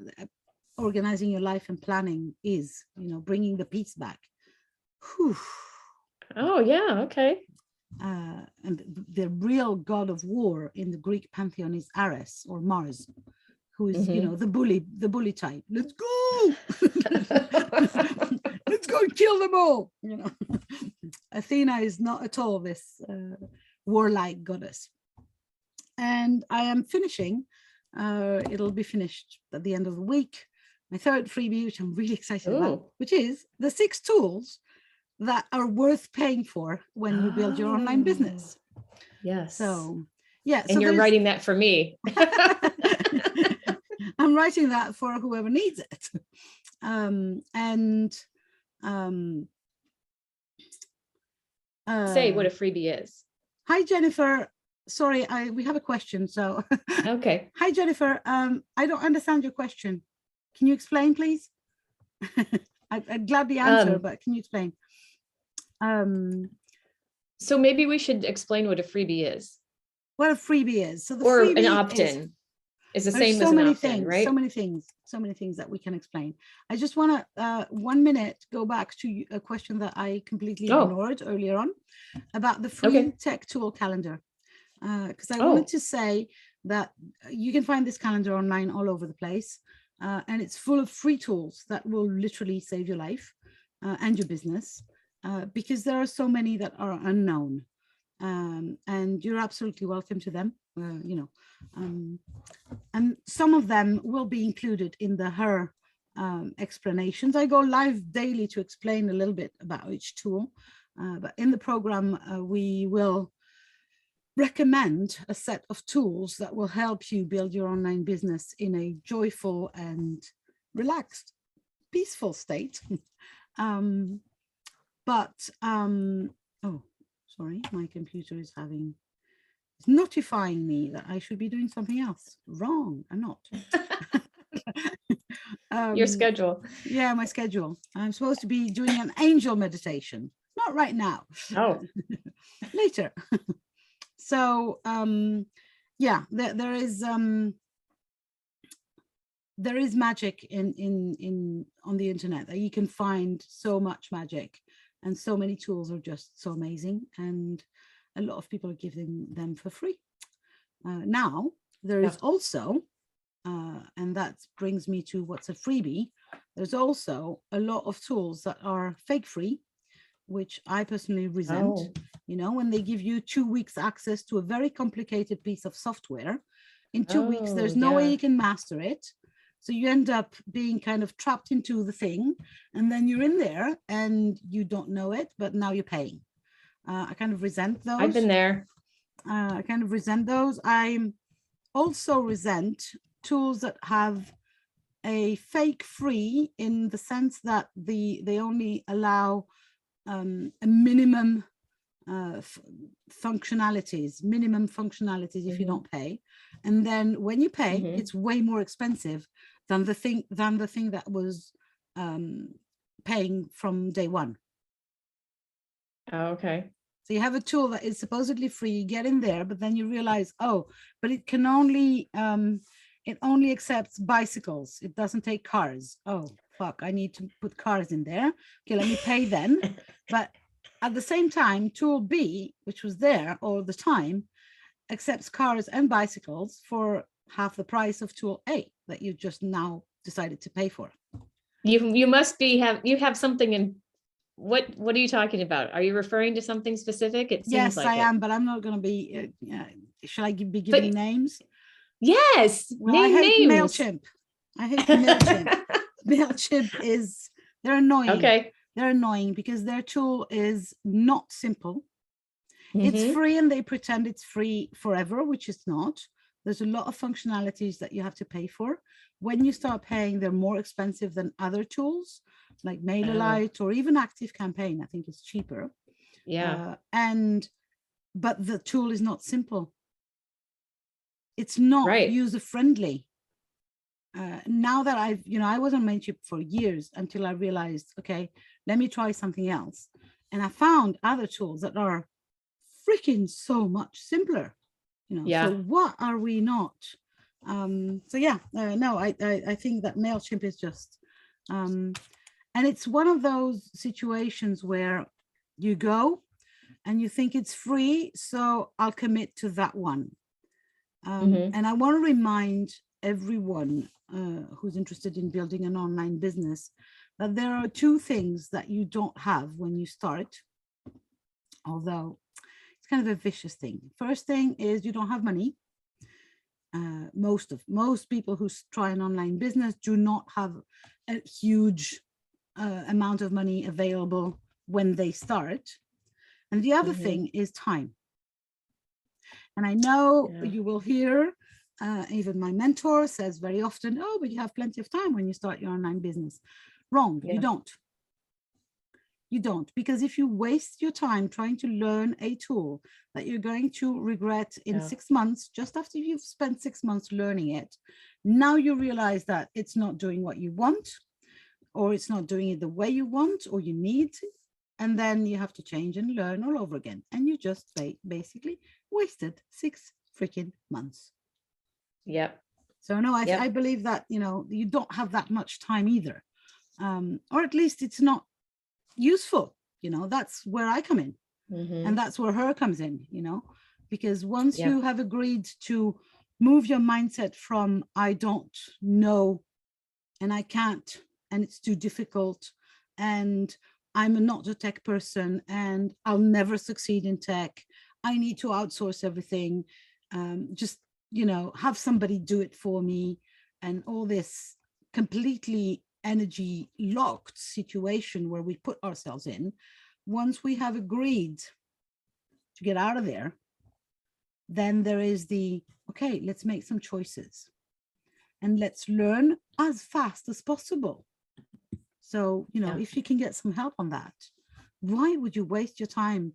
organizing your life and planning is, bringing the peace back. Whew.
Oh, yeah, okay.
And the real god of war in the Greek pantheon is Ares, or Mars, who is, the bully type. Let's go! Let's go and kill them all! Athena is not at all this warlike goddess. And I am finishing, it'll be finished at the end of the week, my 3rd freebie, which I'm really excited about, which is the 6 tools that are worth paying for when you build your online business.
Yes.
So, yeah.
And you're writing that for me.
I'm writing that for whoever needs it.
Say what a freebie is.
Hi, Jennifer. Sorry, we have a question. So,
okay.
Hi, Jennifer. I don't understand your question. Can you explain, please? I'd gladly answer, but can you explain?
So maybe we should explain what a freebie is.
What a freebie is. So
or an opt-in is the same as an opt-in, right?
So many things that we can explain. I just want to 1 minute go back to a question that I completely ignored earlier on about the free tech tool calendar. Because I wanted to say that you can find this calendar online all over the place. And it's full of free tools that will literally save your life and your business, because there are so many that are unknown. And you're absolutely welcome to them, and some of them will be included in her explanations. I go live daily to explain a little bit about each tool, but in the program, we will recommend a set of tools that will help you build your online business in a joyful and relaxed, peaceful state. Oh, sorry, my computer is notifying me that I should be doing something else. Wrong, I'm not.
Your schedule.
Yeah, my schedule. I'm supposed to be doing an angel meditation. Not right now.
Oh.
Later. So yeah, there is magic in on the internet. That you can find so much magic, and so many tools are just so amazing, and a lot of people are giving them for free. Now there is also, and that brings me to what's a freebie. There's also a lot of tools that are fake free, which I personally resent. When they give you 2 weeks access to a very complicated piece of software, in 2 weeks, there's no way you can master it. So you end up being kind of trapped into the thing, and then you're in there and you don't know it, but now you're paying. I kind of resent those.
I've been there.
I kind of resent those. I also resent tools that have a fake free, in the sense that they only allow a minimum functionalities, minimum functionalities if you don't pay. And then when you pay, it's way more expensive than the thing that was paying from day one.
Oh, okay.
So you have a tool that is supposedly free, you get in there, but then you realize, oh, but it can only, it only accepts bicycles. It doesn't take cars. Oh, fuck, I need to put cars in there. Okay, let me pay then. But at the same time, tool B, which was there all the time, accepts cars and bicycles for half the price of tool A that you just now decided to pay for.
You must be you have something in what are you talking about? Are you referring to something specific? It seems
Yes,
like
I
it.
am, but I'm not going to be. Should I be giving names?
Yes,
well, I hate
names.
MailChimp. I hate MailChimp. MailChimp is, they're annoying.
Okay.
They're annoying because their tool is not simple. It's free and they pretend it's free forever, which is not. There's a lot of functionalities that you have to pay for. When you start paying, they're more expensive than other tools like MailerLite or even ActiveCampaign. I think it's cheaper.
Yeah.
But the tool is not simple. It's not user-friendly. Now that I was on MailChimp for years until I realized, okay, let me try something else. And I found other tools that are freaking so much simpler. So what are we not? So yeah, no, I think that MailChimp is just, and it's one of those situations where you go and you think it's free, so I'll commit to that one. And I want to remind everyone who's interested in building an online business that there are two things that you don't have when you start, although it's kind of a vicious thing. First thing is you don't have money. Most people who try an online business do not have a huge amount of money available when they start. And the other thing is time. And I know you will hear, even my mentor says very often, oh, but you have plenty of time when you start your online business. Wrong, you don't. You don't, because if you waste your time trying to learn a tool that you're going to regret in 6 months, just after you've spent 6 months learning it, now you realize that it's not doing what you want, or it's not doing it the way you want or you need, and then you have to change and learn all over again. And you just basically wasted 6 freaking months.
Yep.
So no, I believe that, you don't have that much time either. Or at least it's not useful. That's where I come in. And that's where her comes in, because once you have agreed to move your mindset from I don't know and I can't and it's too difficult and I'm not a tech person and I'll never succeed in tech, I need to outsource everything, just have somebody do it for me, and all this completely energy locked situation where we put ourselves in. Once we have agreed to get out of there, then there is okay, let's make some choices and let's learn as fast as possible. So, if you can get some help on that, why would you waste your time?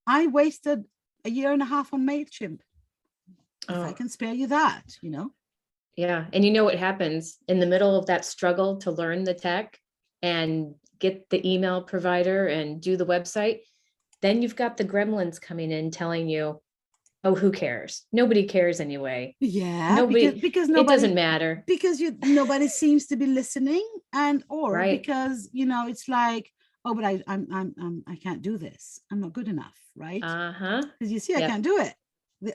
I wasted 1.5 years on MailChimp. If I can spare you that,
Yeah. And you know what happens in the middle of that struggle to learn the tech and get the email provider and do the website? Then you've got the gremlins coming in telling you, oh, who cares? Nobody cares anyway.
Yeah, because nobody,
it doesn't matter.
Because nobody seems to be listening, or because it's like, oh, but I can't do this. I'm not good enough, right? Because you see, I can't do it.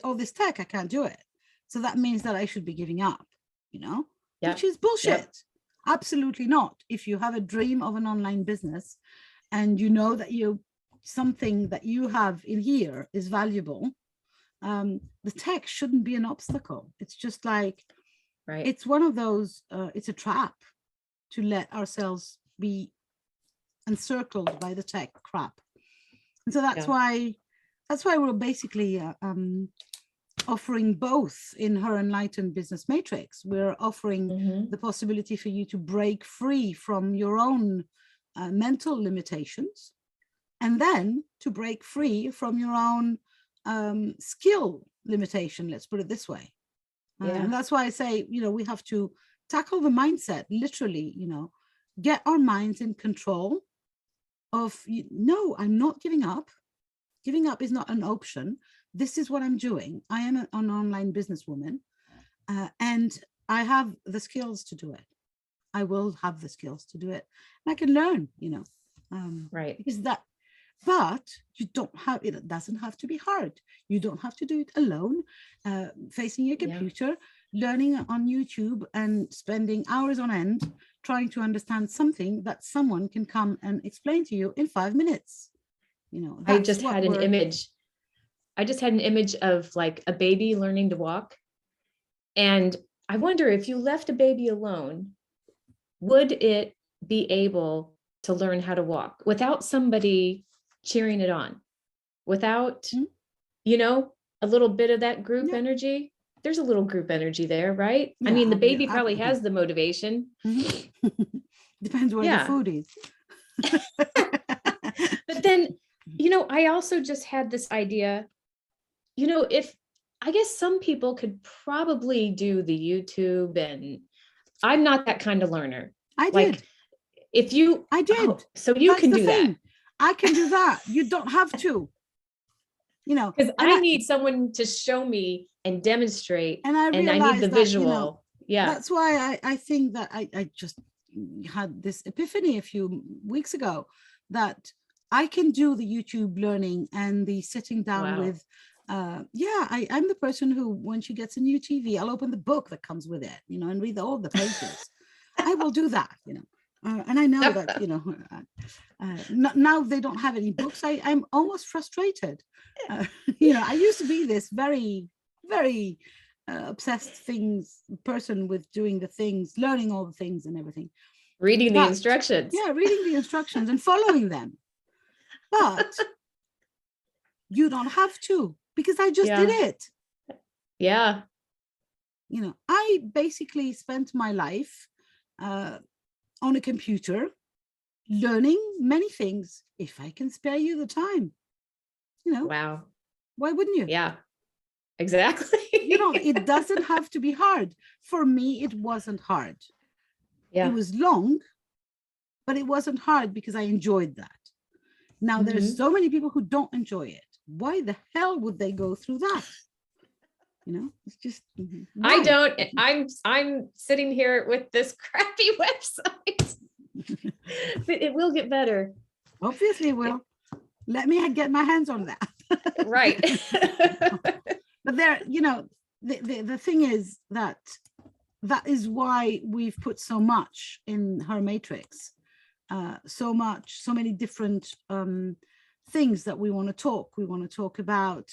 All this tech, I can't do it. So that means that I should be giving up, which is bullshit. Absolutely not. If you have a dream of an online business and you know that something that you have in here is valuable, the tech shouldn't be an obstacle. It's just like, it's one of those, it's a trap to let ourselves be encircled by the tech crap. And so that's why we're basically offering both in her Enlightened Business Matrix. We're offering the possibility for you to break free from your own mental limitations and then to break free from your own skill limitation, let's put it this way. And that's why I say, we have to tackle the mindset, literally, get our minds in control of, no, I'm not giving up. Giving up is not an option. This is what I'm doing. I am an online businesswoman, and I have the skills to do it. I will have the skills to do it. And I can learn,
right.
Because but you don't have, it doesn't have to be hard. You don't have to do it alone, facing your computer, learning on YouTube and spending hours on end trying to understand something that someone can come and explain to you in 5 minutes.
I just had an image. I just had an image of like a baby learning to walk. And I wonder, if you left a baby alone, would it be able to learn how to walk without somebody cheering it on, without, a little bit of that group energy? There's a little group energy there, right? I mean, the baby probably has the motivation.
Depends where the food is.
But then, I also just had this idea, if, I guess some people could probably do the YouTube, and I'm not that kind of learner.
I did.
Like, if you,
I did.
Oh, so you can do that.
I can do that. You don't have to,
because I need someone to show me and demonstrate,
and I
need the visual.
That's why I think that I just had this epiphany a few weeks ago that I can do the YouTube learning and the sitting down with, I'm the person who, when she gets a new TV, I'll open the book that comes with it, and read all the pages. I will do that, and I know that, now they don't have any books. I'm almost frustrated. I used to be this very, very obsessed person with doing the things, learning all the things and everything.
Reading the instructions.
Yeah, reading the instructions and following them. But you don't have to, because I just did it.
Yeah.
I basically spent my life on a computer learning many things, if I can spare you the time.
Wow.
Why wouldn't you?
Yeah, exactly.
It doesn't have to be hard. For me, it wasn't hard. Yeah. It was long, but it wasn't hard because I enjoyed that. Now, there's so many people who don't enjoy it. Why the hell would they go through that? It's just,
I don't. I'm sitting here with this crappy website. But it will get better.
Obviously it will. Let me get my hands on that.
Right.
But there, the thing is that is why we've put so much in her matrix. So many different things that we want to talk. We want to talk about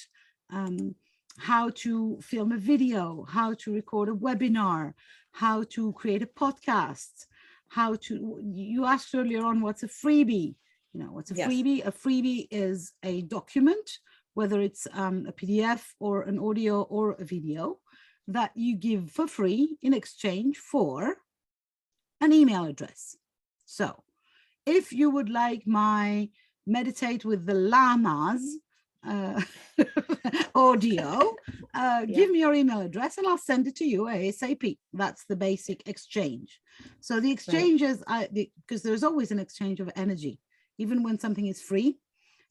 how to film a video, how to record a webinar, how to create a podcast, you asked earlier on, what's a freebie? What's a freebie? A freebie is a document, whether it's a PDF or an audio or a video, that you give for free in exchange for an email address. So if you would like my Meditate with the Llamas audio, give me your email address and I'll send it to you ASAP. That's the basic exchange. So the exchange is, because there's always an exchange of energy, even when something is free.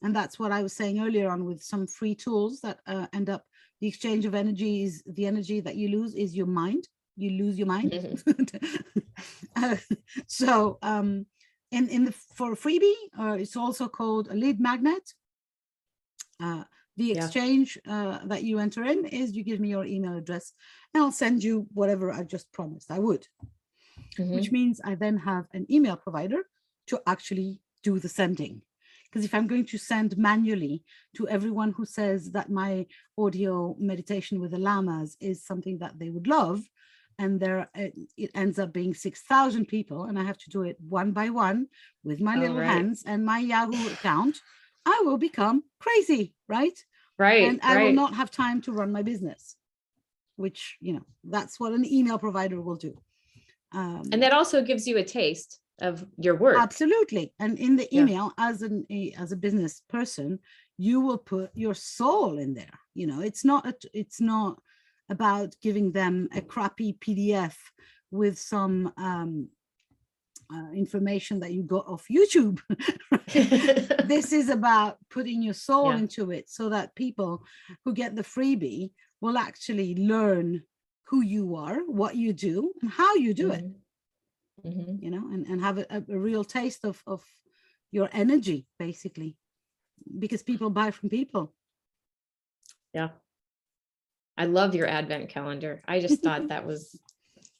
And that's what I was saying earlier on with some free tools that end up, the exchange of energy is the energy that you lose is your mind. You lose your mind. So for a freebie, it's also called a lead magnet. The exchange that you enter in is you give me your email address and I'll send you whatever I just promised I would, which means I then have an email provider to actually do the sending. Because if I'm going to send manually to everyone who says that my audio meditation with the llamas is something that they would love, and it ends up being 6,000 people, and I have to do it one by one with my little hands and my Yahoo account, I will become crazy, right?
Right.
And I will not have time to run my business, which, that's what an email provider will do.
And that also gives you a taste of your work.
Absolutely. And in the
Yeah.
email, as a business person, you will put your soul in there. It's not about giving them a crappy PDF with some information that you got off YouTube. This is about putting your soul into it, so that people who get the freebie will actually learn who you are, what you do, and how you do it. And have a real taste of your energy, basically, because people buy from people.
Yeah. I love your advent calendar. I just thought that was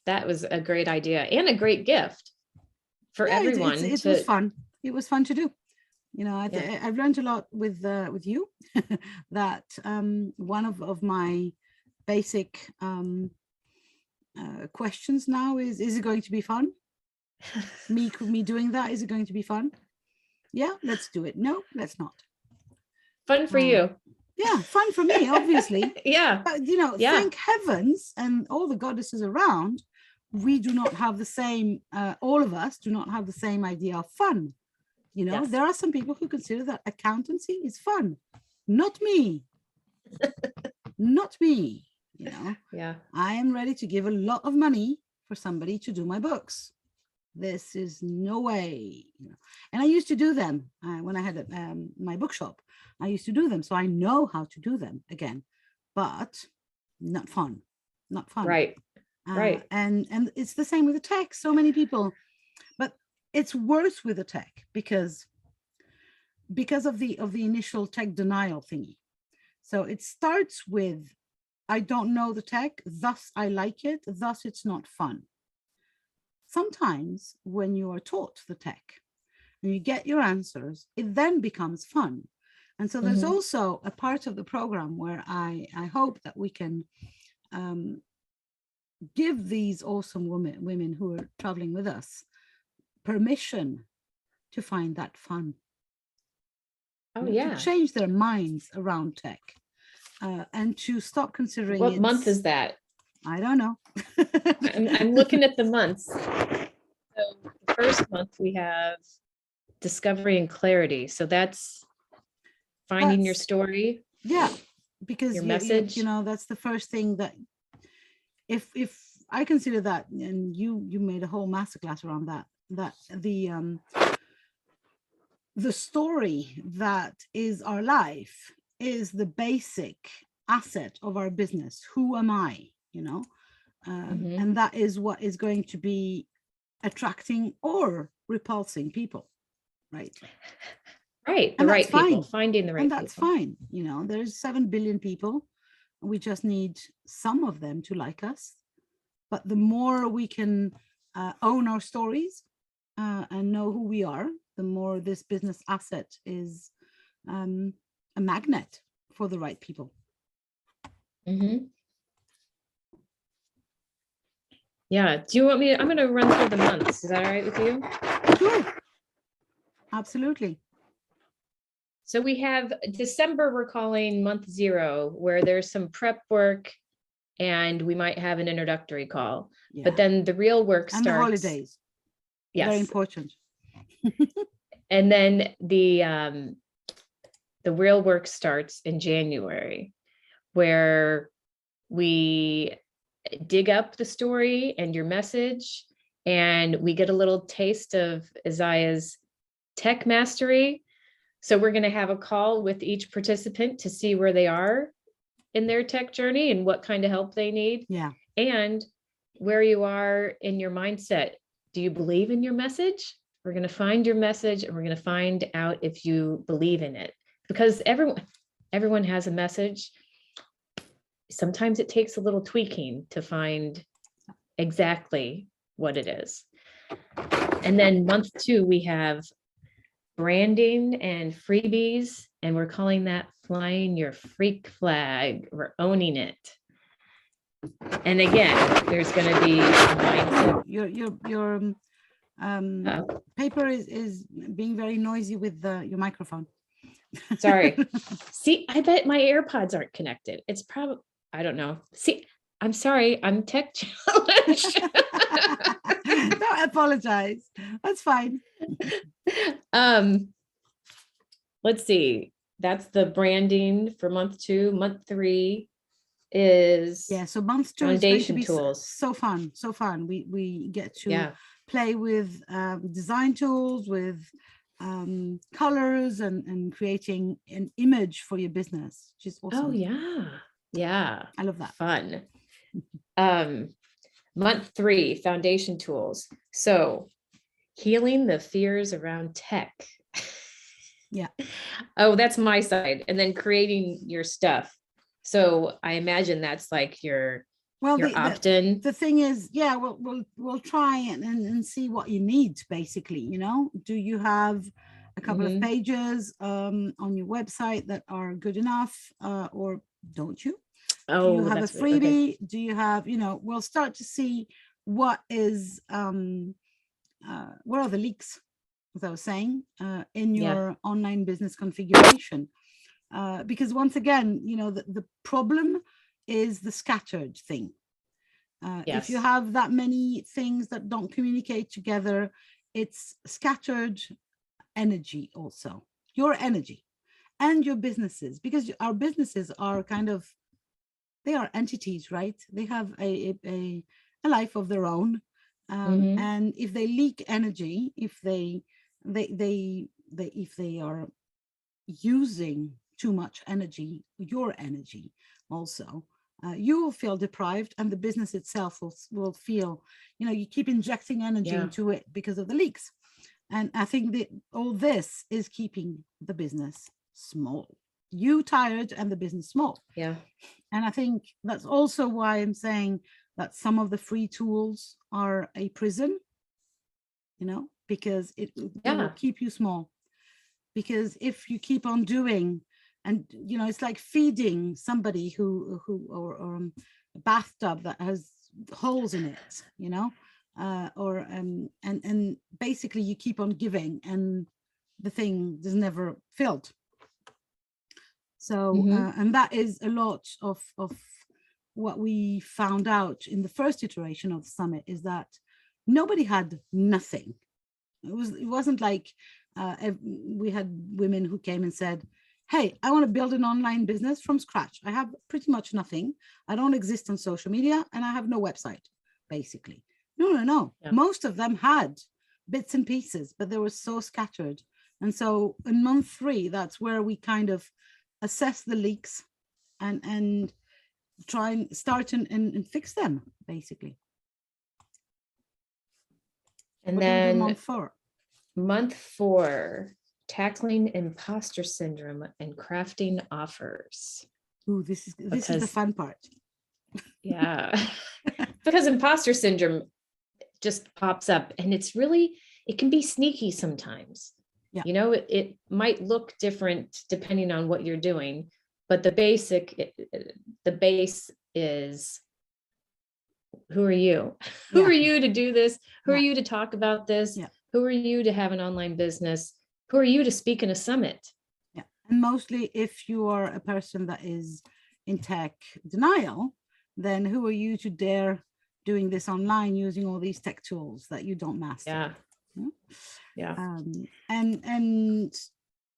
a great idea and a great gift for everyone.
It was fun. It was fun to do. I've learned a lot with you. That one of my basic questions now is it going to be fun? me doing that, is it going to be fun? Yeah, let's do it. No, let's not.
Fun for you.
Yeah, fun for me, obviously.
Yeah.
But thank heavens and all the goddesses around, we do not have the same, all of us do not have the same idea of fun. There are some people who consider that accountancy is fun. Not me. Not me.
Yeah.
I am ready to give a lot of money for somebody to do my books. This is no way. And I used to do them when I had my bookshop. I used to do them, so I know how to do them again, but not fun. Not fun.
Right. Right.
And it's the same with the tech. So many people, but it's worse with the tech because of the initial tech denial thingy. So it starts with, I don't know the tech, thus I like it, thus it's not fun. Sometimes when you are taught the tech and you get your answers, it then becomes fun. And so there's also a part of the program where I hope that we can give these awesome women who are traveling with us permission to find that fun.
Oh, yeah.
To change their minds around tech and to stop considering.
What month is that?
I don't know.
I'm looking at the months. So the first month we have discovery and clarity. So that's finding your story.
Yeah, because
your message.
That's the first thing that if I consider that, and you made a whole masterclass around that the story that is our life is the basic asset of our business. Who am I? And that is what is going to be attracting or repulsing people, right?
Right. The
And
right
that's fine.
people, finding the right
and
people.
that's fine. There's 7 billion people. We just need some of them to like us. But the more we can own our stories and know who we are, the more this business asset is a magnet for the right people.
Yeah. Do you want me? I'm going to run through the months. Is that all right with you?
Sure. Absolutely.
So we have December, we're calling month 0, where there's some prep work and we might have an introductory call. Yeah. But then the real work starts.
And the holidays.
Yes.
Very important.
And then the real work starts in January, where we dig up the story and your message, and we get a little taste of Isaya's tech mastery. So we're going to have a call with each participant to see where they are in their tech journey and what kind of help they need.
Yeah.
And where you are in your mindset. Do you believe in your message? We're going to find your message and we're going to find out if you believe in it, because everyone has a message. Sometimes it takes a little tweaking to find exactly what it is. And then month 2, we have branding and freebies, and we're calling that flying your freak flag. We're owning it. And again, there's going to be
your paper is being very noisy with your microphone.
Sorry. See, I bet my AirPods aren't connected. It's probably, I don't know. See, I'm sorry, I'm tech challenged.
Don't apologize. That's fine.
Let's see. That's the branding for month 2. Month 3 is
So month 2 is going to
foundation
be
tools.
so fun. We get to
Yeah.
play with design tools, with colors, and creating an image for your business, which is awesome.
Oh yeah,
I love that.
Fun. Month 3, foundation tools. So healing the fears around tech.
Yeah.
Oh, that's my side. And then creating your stuff. So I imagine that's like your opt-in.
The thing is, we'll try and see what you need, basically. Do you have a couple of pages on your website that are good enough, or don't you? Do you have a freebie? Okay. Do you have, we'll start to see what is what are the leaks, as I was saying, in your online business configuration. Because once again, the problem is the scattered thing. If you have that many things that don't communicate together, it's scattered energy also, your energy and your businesses, because our businesses are they are entities, right? They have a life of their own. And if they leak energy, if they are using too much energy, your energy also, you will feel deprived, and the business itself will feel, you keep injecting energy into it because of the leaks. And I think that all this is keeping the business small. You tired and the business small.
Yeah.
And I think that's also why I'm saying that some of the free tools are a prison, because it will keep you small. Because if you keep on doing, and it's like feeding somebody who or a bathtub that has holes in it, and basically you keep on giving and the thing is never filled. So and that is a lot of what we found out in the first iteration of the summit, is that nobody had nothing. It wasn't like we had women who came and said, hey, I want to build an online business from scratch. I have pretty much nothing. I don't exist on social media and I have no website, basically. No. Yeah. Most of them had bits and pieces, but they were so scattered. And so in month 3, that's where we kind of assess the leaks and try and start and fix them, basically.
And
what
then
month
4, tackling imposter syndrome and crafting offers.
Ooh, this is the fun part.
Yeah. Because imposter syndrome just pops up, and it can be sneaky sometimes. Yeah. It might look different depending on what you're doing, but the base is, who are you? Who are you to do this? Who are you to talk about this? Yeah. Who are you to have an online business? Who are you to speak in a summit?
Yeah. And mostly if you are a person that is in tech denial, then who are you to dare doing this online using all these tech tools that you don't master?
Yeah.
And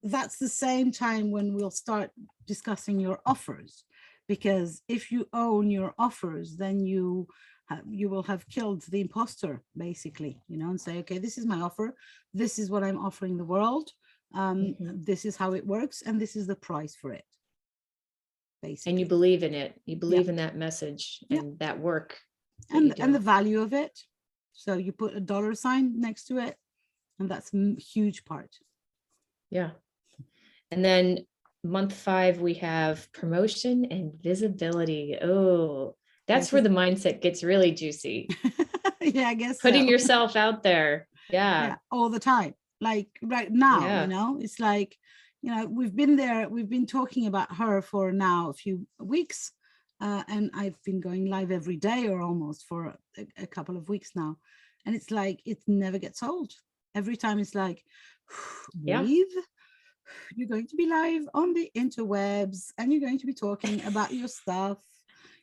that's the same time when we'll start discussing your offers, because if you own your offers, then you will have killed the imposter, basically, and say, okay, this is my offer. This is what I'm offering the world. This is how it works. And this is the price for it. Basically.
And you believe in it. You believe in that message and that work.
And the value of it. So you put a $sign next to it, and that's a huge part.
Yeah. And then month 5, we have promotion and visibility. Oh, that's where the mindset gets really juicy.
Yeah, I guess
putting yourself out there. Yeah.
All the time. Like right now, it's like, we've been there. We've been talking about her for now a few weeks. And I've been going live every day or almost for a couple of weeks now. And it's like, it never gets old. Every time it's like, breathe. You're going to be live on the interwebs and you're going to be talking about your stuff.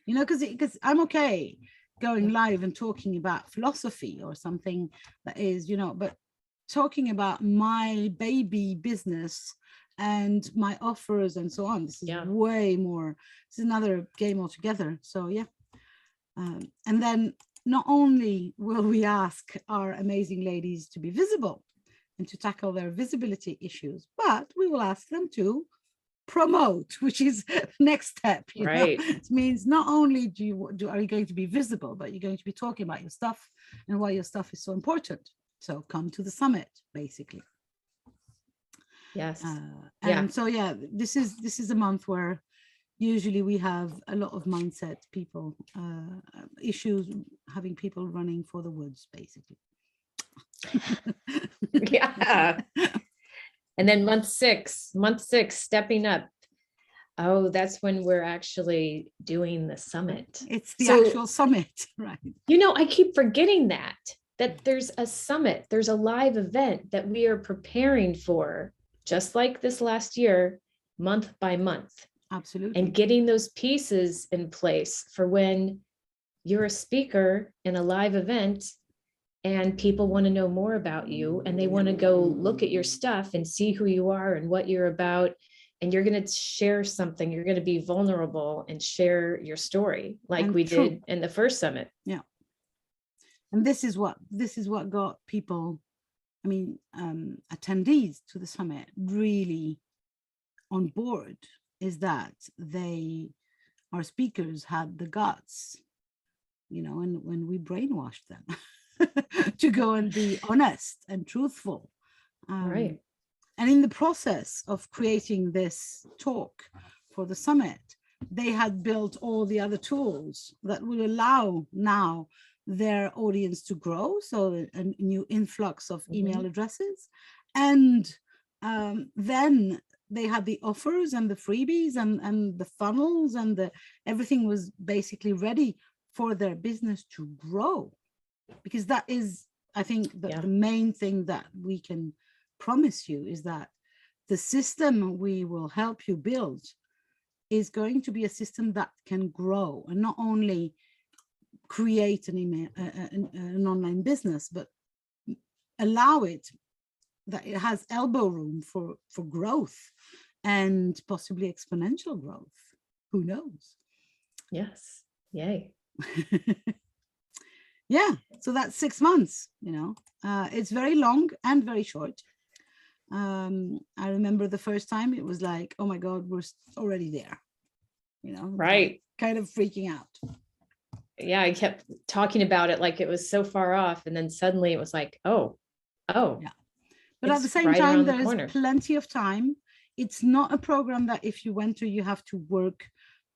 you know, because I'm okay going live and talking about philosophy or something that is, you know, but talking about my baby business and my offers and so on, this is way more, this is another game altogether. So yeah. And then not only will we ask our amazing ladies to be visible and to tackle their visibility issues, but we will ask them to promote, which is the next step. You know? It means not only are you going to be visible, but you're going to be talking about your stuff and why your stuff is so important. So come to the summit, basically.
Yes.
And so yeah, this is a month where usually we have a lot of mindset people issues, having people running for the woods, basically.
Yeah. And then month six, stepping up. Oh, that's when we're actually doing the summit.
It's the actual summit, right?
You know, I keep forgetting that there's a summit, there's a live event that we are preparing for, just like this last year, month by month.
Absolutely.
And getting those pieces in place for when you're a speaker in a live event and people want to know more about you and they want to go look at your stuff and see who you are and what you're about. And you're going to share something, you're going to be vulnerable and share your story like we did in the first summit.
Yeah. And this is what got people, I mean, attendees to the summit really on board, is that our speakers had the guts, you know, and when we brainwashed them to go and be honest and truthful.
Right.
And in the process of creating this talk for the summit, they had built all the other tools that will allow now their audience to grow. So a new influx of email addresses. And then they had the offers and the freebies and the funnels and everything was basically ready for their business to grow. Because that is, I think, the main thing that we can promise you is that the system we will help you build is going to be a system that can grow and not only create an online business, but allow it that it has elbow room for growth and possibly exponential growth. Who knows?
Yes. Yay.
Yeah. So that's 6 months, you know, it's very long and very short. I remember the first time it was like, oh my God, we're already there, you know,
right.
Kind of freaking out.
Yeah. I kept talking about it like it was so far off. And then suddenly it was like, oh. Yeah.
But at the same time, there's plenty of time. It's not a program that if you went to, you have to work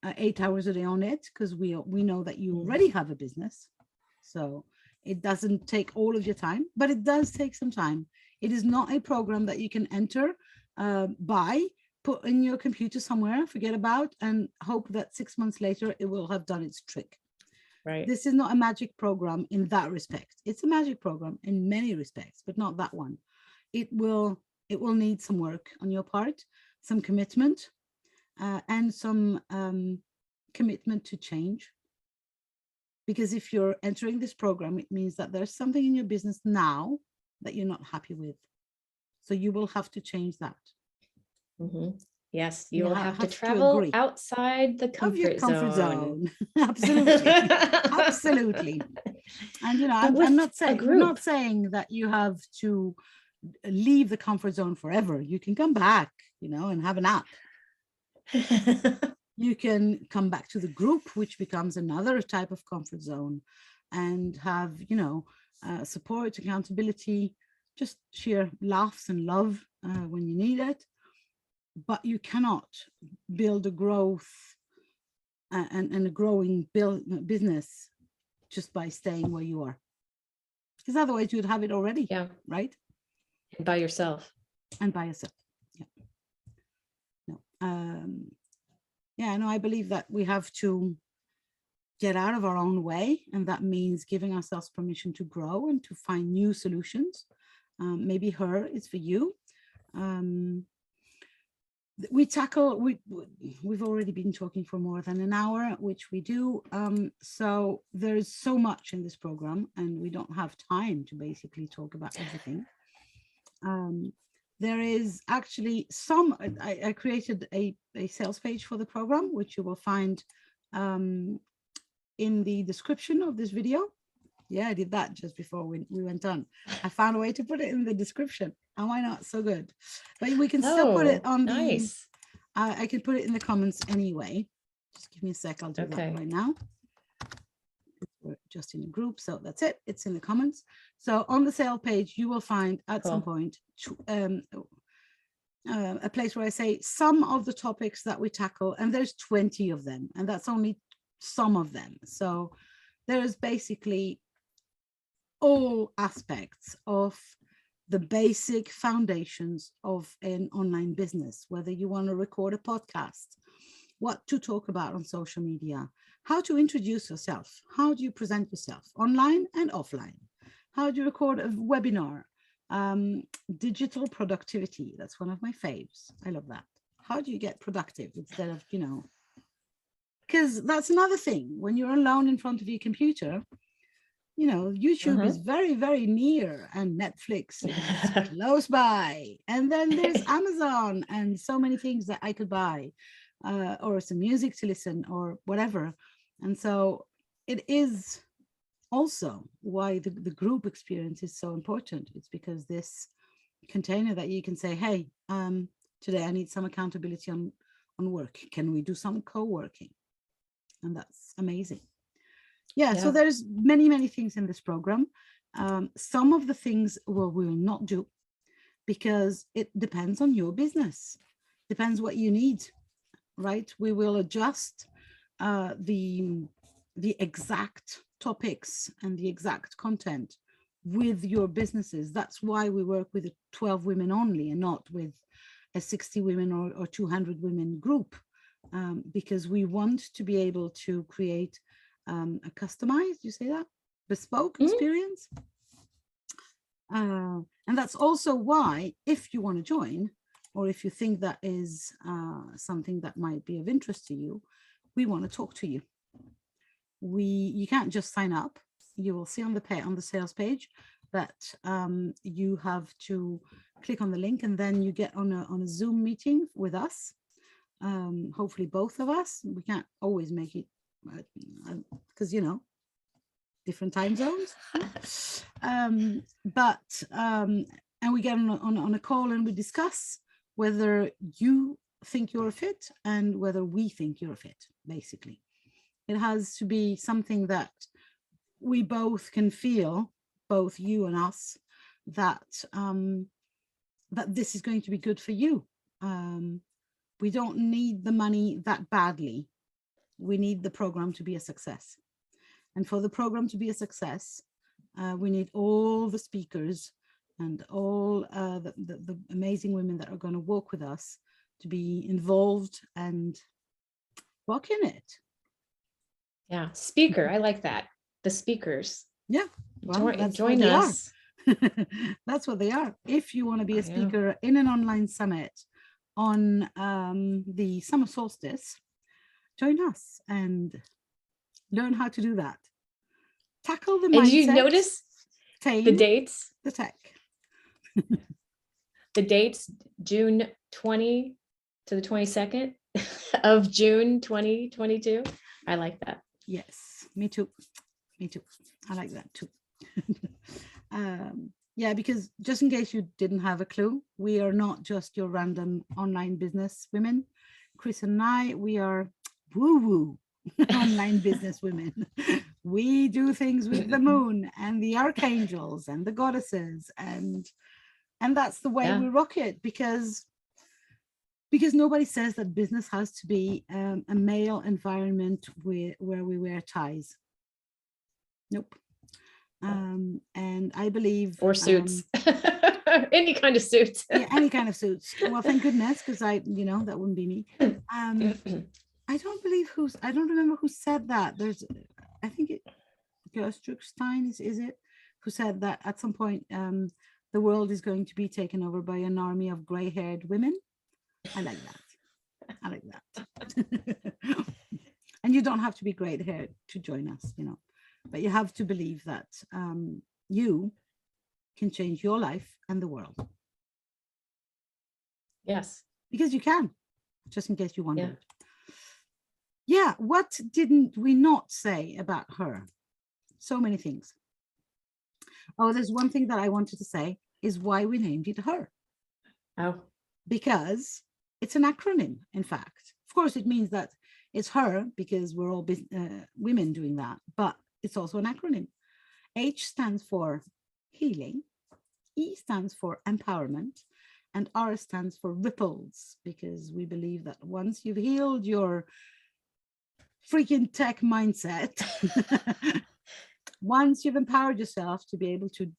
8 hours a day on it, because we know that you already have a business. So it doesn't take all of your time, but it does take some time. It is not a program that you can enter, put in your computer somewhere, forget about, and hope that 6 months later it will have done its trick.
Right.
This is not a magic program in that respect. It's a magic program in many respects, but not that one. It will need some work on your part, some commitment, and some commitment to change. Because if you're entering this program, it means that there's something in your business now that you're not happy with. So you will have to change that.
Yes, you will have to travel outside the comfort zone.
Absolutely. Absolutely. And, you know, I'm not saying that you have to leave the comfort zone forever. You can come back, you know, and have a nap. You can come back to the group, which becomes another type of comfort zone, and have, you know, support, accountability, just sheer laughs and love when you need it. But you cannot build a growth and a growing business just by staying where you are, because otherwise you'd have it already. Yeah. Right.
And by yourself.
Yeah. No. Yeah. No, I believe that we have to get out of our own way, and that means giving ourselves permission to grow and to find new solutions. Maybe her is for you. we tackle, we've already been talking for more than an hour, which we do. So there's so much in this program, and we don't have time to basically talk about everything. There is actually some, I created a sales page for the program, which you will find in the description of this video. Yeah, I did that just before we went on. I found a way to put it in the description. And why not? So good. But we can still put it on
nice.
I can put it in the comments anyway. Just give me a sec. I'll do that right now. We're just in a group. So that's it. It's in the comments. So on the sale page, you will find at some point a place where I say some of the topics that we tackle, and there's 20 of them, and that's only some of them. So there's basically all aspects of the basic foundations of an online business, whether you want to record a podcast, what to talk about on social media, how to introduce yourself, how do you present yourself online and offline, how do you record a webinar, digital productivity, that's one of my faves, I love that. How do you get productive instead of, you know, because that's another thing, when you're alone in front of your computer, you know, YouTube is very, very near, and Netflix is close by. And then there's Amazon and so many things that I could buy, or some music to listen or whatever. And so it is also why the group experience is so important. It's because this container that you can say, hey, today I need some accountability on work. Can we do some co-working? And that's amazing. Yeah, so there's many, many things in this program. Some of the things we will not do because it depends on your business, depends what you need, right? We will adjust the exact topics and the exact content with your businesses. That's why we work with 12 women only and not with a 60 women or 200 women group, because we want to be able to create a customized, you say that, bespoke experience. And that's also why, if you want to join, or if you think that is something that might be of interest to you, we want to talk to you. You can't just sign up. You will see on the sales page that you have to click on the link, and then you get on a Zoom meeting with us. Hopefully both of us. We can't always make it because, you know, different time zones. And we get on a call and we discuss whether you think you're a fit and whether we think you're a fit. Basically, it has to be something that we both can feel, both you and us, that that this is going to be good for you. We don't need the money that badly. We need the program to be a success. And for the program to be a success, we need all the speakers and all the amazing women that are going to work with us to be involved and walk in it.
Yeah, speaker. I like that. The speakers.
Yeah. Well,
join us.
That's what they are. If you want to be a speaker in an online summit on the summer solstice, join us and learn how to do that. Tackle the mindset.
And you notice the dates?
The tech.
The dates, June 20 to the 22nd of June 2022. I like that.
Yes, me too. Me too. I like that too. Yeah, because just in case you didn't have a clue, we are not just your random online business women. Kris and I, we are woo-woo online business women. We do things with the moon and the archangels and the goddesses, and that's the way we rock it, because nobody says that business has to be a male environment where we wear ties. Nope. And I believe
or suits. Any kind of suits.
Yeah, any kind of suits. Well, thank goodness, because that wouldn't be me. I don't remember who said that. I think 𝐄𝐧𝐥𝐢𝐠𝐡, is it, who said that at some point the world is going to be taken over by an army of gray-haired women. I like that. I like that. And you don't have to be great hair to join us, you know, but you have to believe that you can change your life and the world.
Yes.
Because you can, just in case you wondered. Yeah, what didn't we not say about her? So many things. Oh, there's one thing that I wanted to say is why we named it her.
Oh.
Because it's an acronym, in fact. Of course, it means that it's her because we're all women doing that, but it's also an acronym. H stands for healing, E stands for empowerment, and R stands for ripples, because we believe that once you've healed your freaking tech mindset, once you've empowered yourself to be able to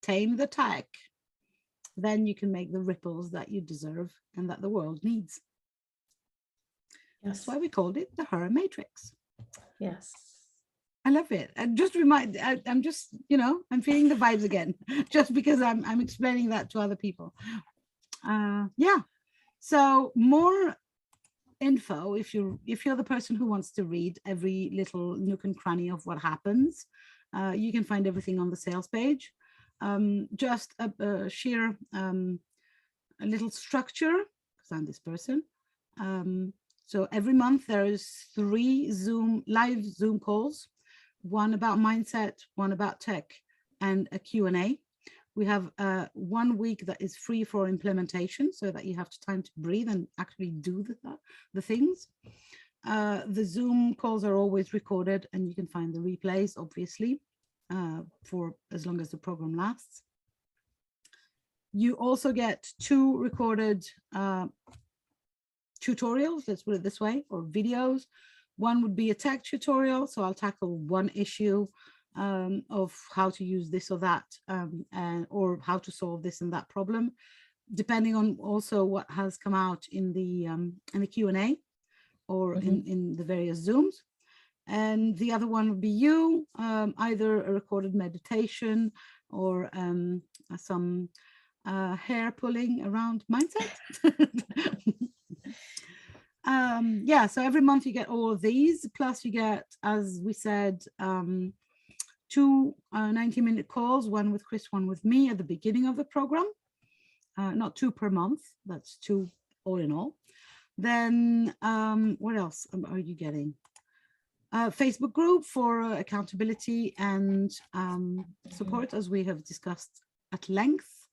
tame the tech, then you can make the ripples that you deserve and that the world needs.
Yes.
That's why we called it the Her Matrix.
Yes.
I love it. And just I'm just, you know, I'm feeling the vibes again, just because I'm explaining that to other people. Yeah. So more info, if you're the person who wants to read every little nook and cranny of what happens, you can find everything on the sales page. Just a sheer a little structure, because I'm this person. So every month there is 3 live Zoom calls, one about mindset, one about tech, and a Q&A. We have 1 week that is free for implementation, so that you have time to breathe and actually do the things. The Zoom calls are always recorded, and you can find the replays, obviously, for as long as the program lasts. You also get 2 recorded tutorials, let's put it this way, or videos. One would be a tech tutorial, so I'll tackle one issue of how to use this or that, or how to solve this and that problem, depending on also what has come out in the Q&A or in the various Zooms. And the other one would be either a recorded meditation or some hair pulling around mindset. Yeah, so every month you get all of these, plus you get, as we said, 2 90-minute calls, one with Kris, one with me at the beginning of the program. Not 2 per month, that's 2 all in all. Then what else are you getting? Facebook group for accountability and support, as we have discussed at length.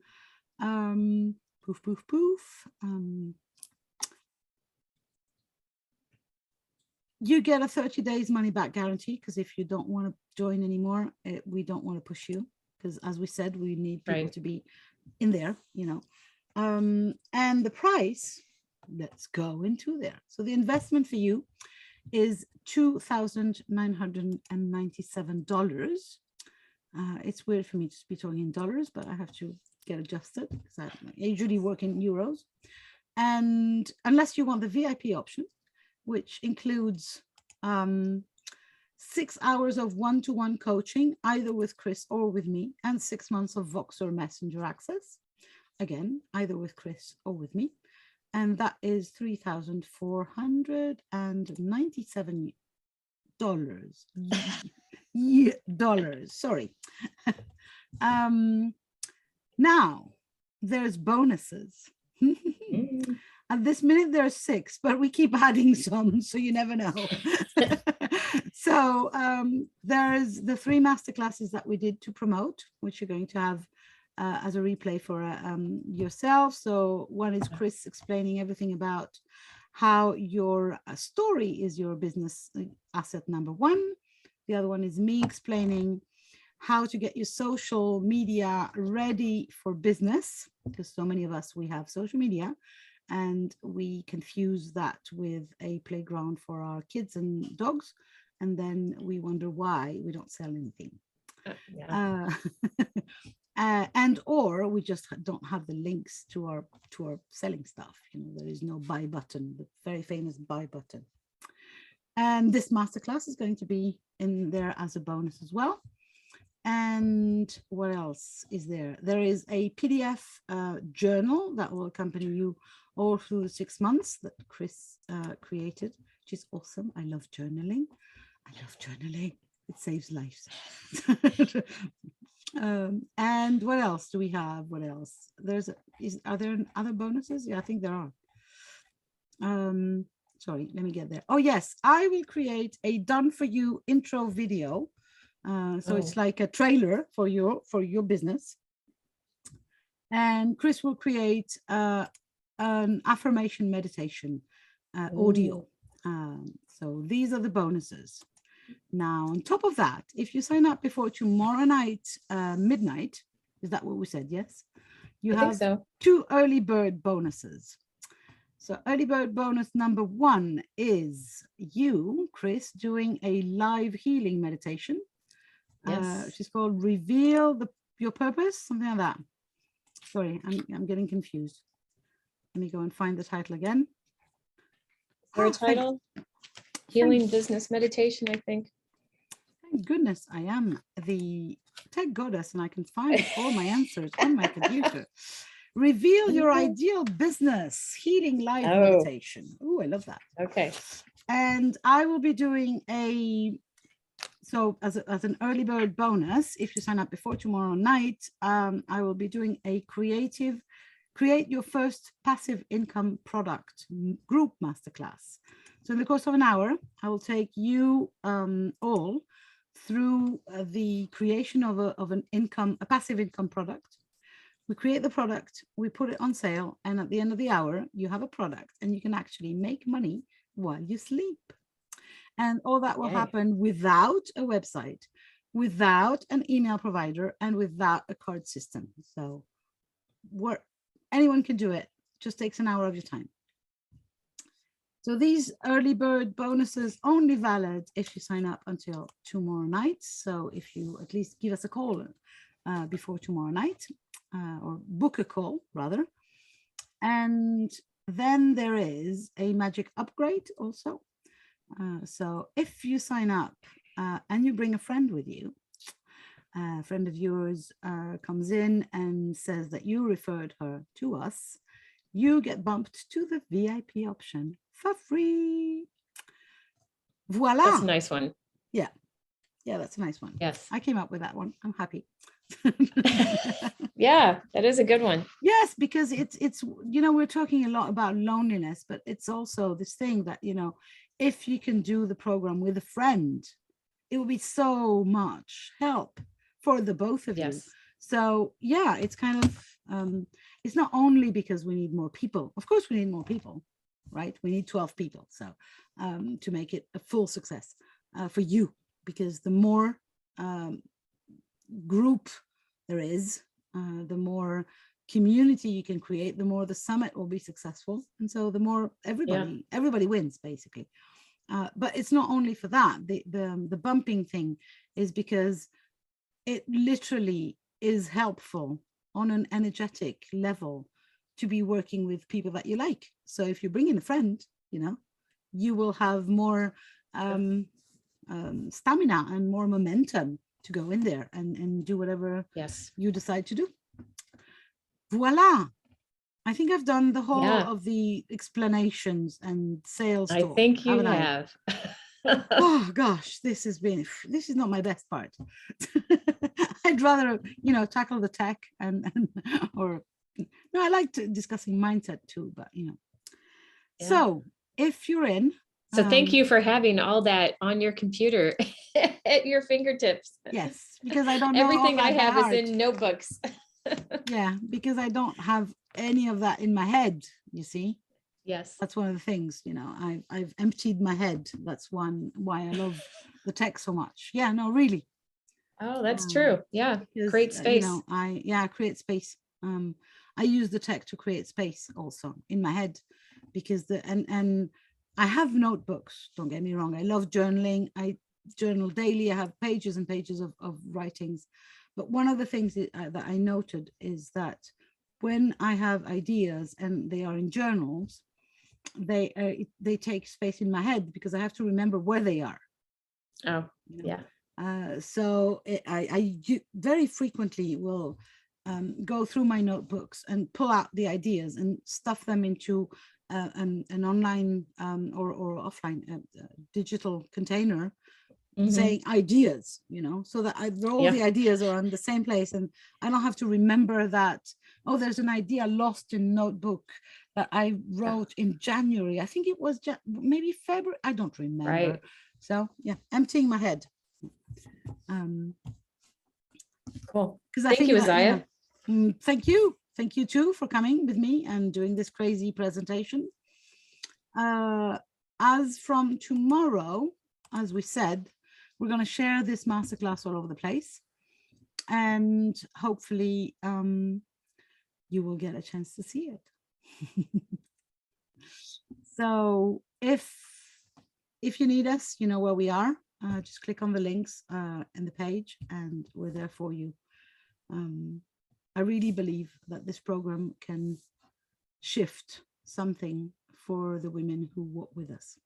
Poof, poof, poof. You get a 30 days money back guarantee, because if you don't want to join anymore, we don't want to push you, because as we said, we need people to be in there, you know. And the price, let's go into there. So the investment for you is $2,997. It's weird for me to be talking in dollars, but I have to get adjusted, because I usually work in euros. And unless you want the VIP option, which includes 6 hours of one-to-one coaching, either with Kris or with me, and 6 months of Voxer Messenger access, again, either with Kris or with me. And that is $3,497. Dollars, sorry. Now, there's bonuses. At this minute, there are 6, but we keep adding some, so you never know. So there's the 3 masterclasses that we did to promote, which you're going to have as a replay for yourself. So one is Kris explaining everything about how your story is your business asset number 1. The other one is me explaining how to get your social media ready for business, because so many of us, we have social media, and we confuse that with a playground for our kids and dogs, and then we wonder why we don't sell anything. And or we just don't have the links to our selling stuff. You know, there is no buy button, the very famous buy button. And this masterclass is going to be in there as a bonus as well. And what else is there? There is a PDF journal that will accompany you all through the 6 months that Kris created, which is awesome. I love journaling. It saves lives. And what else do we have? What else? Are there other bonuses? Yeah, I think there are. Sorry, let me get there. Oh yes, I will create a done for you intro video. So it's like a trailer for your business. And Kris will create an affirmation meditation audio. So these are the bonuses. Now, on top of that, if you sign up before tomorrow night, midnight, is that what we said? Yes. You have 2 early bird bonuses. So early bird bonus number 1 is you, Kris, doing a live healing meditation. Yes. Which is called Reveal Your Purpose, something like that. Sorry, I'm getting confused. Let me go and find the title again.
Your title? Healing Business Meditation, I think.
Thank goodness I am the tech goddess and I can find all my answers on my computer. Reveal Your Ideal Business Healing Live Meditation. Oh, I love that.
Okay.
And I will be doing as an early bird bonus, if you sign up before tomorrow night, I will be doing a create your first passive income product group masterclass. So in the course of an hour, I will take you all through the creation of a passive income product. We create the product, we put it on sale, and at the end of the hour, you have a product and you can actually make money while you sleep. And all that will happen without a website, without an email provider, and without a card system. So anyone can do it, just takes an hour of your time. So these early bird bonuses only valid if you sign up until tomorrow night. So if you at least give us a call before tomorrow night, or book a call rather. And then there is a magic upgrade also. So if you sign up and you bring a friend with you, a friend of yours comes in and says that you referred her to us, you get bumped to the VIP option for free. Voila.
That's a nice one.
Yeah, that's a nice one.
Yes.
I came up with that one. I'm happy.
Yeah, that is a good one.
Yes, because it's we're talking a lot about loneliness, but it's also this thing that, if you can do the program with a friend, it will be so much help for the both of you. So yeah, it's kind of it's not only because we need more people. Of course we need more people, right? We need 12 people, so to make it a full success for you, because the more group there is, the more community you can create, the more the summit will be successful, and so the more everybody wins basically. But it's not only for that. The bumping thing is because it literally is helpful on an energetic level to be working with people that you like. So if you bring in a friend, you will have more stamina and more momentum to go in there and do whatever you decide to do. Voila. I think I've done the whole of the explanations and sales talk.
I think you have.
Oh gosh, this is not my best part. I'd rather, tackle the tech or no, I like discussing mindset too, but So if you're in.
So thank you for having all that on your computer at your fingertips.
Yes, because I don't know
everything I have is in notebooks.
Yeah, because I don't have any of that in my head, you see.
Yes,
that's one of the things, I've emptied my head. That's why I love the tech so much. Yeah, no, really.
Oh, that's true. Yeah, because, create space.
Create space. I use the tech to create space also in my head, because and I have notebooks, don't get me wrong. I love journaling. I journal daily. I have pages and pages of writings. But one of the things that I noted is that when I have ideas and they are in journals, they take space in my head because I have to remember where they are.
Oh, yeah.
So I very frequently will go through my notebooks and pull out the ideas and stuff them into an online or offline digital container, saying ideas, so that all the ideas are on the same place, and I don't have to remember that, oh, there's an idea lost in notebook that I wrote in January. I think it was maybe February. I don't remember.
Right.
So yeah, emptying my head.
Cool.
Because
Thank you, Isaiah.
Thank you. Thank you too for coming with me and doing this crazy presentation. As from tomorrow, as we said, we're going to share this masterclass all over the place, and hopefully you will get a chance to see it. So if you need us, you know where we are. Just click on the links in the page and we're there for you. I really believe that this program can shift something for the women who work with us.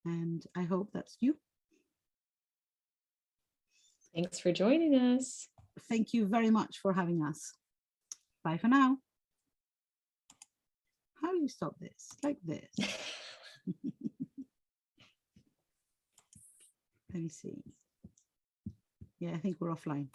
And I hope that's you.
Thanks for joining us.
Thank you very much for having us. Bye for now. How do you stop this? Like this. Let me see. Yeah, I think we're offline.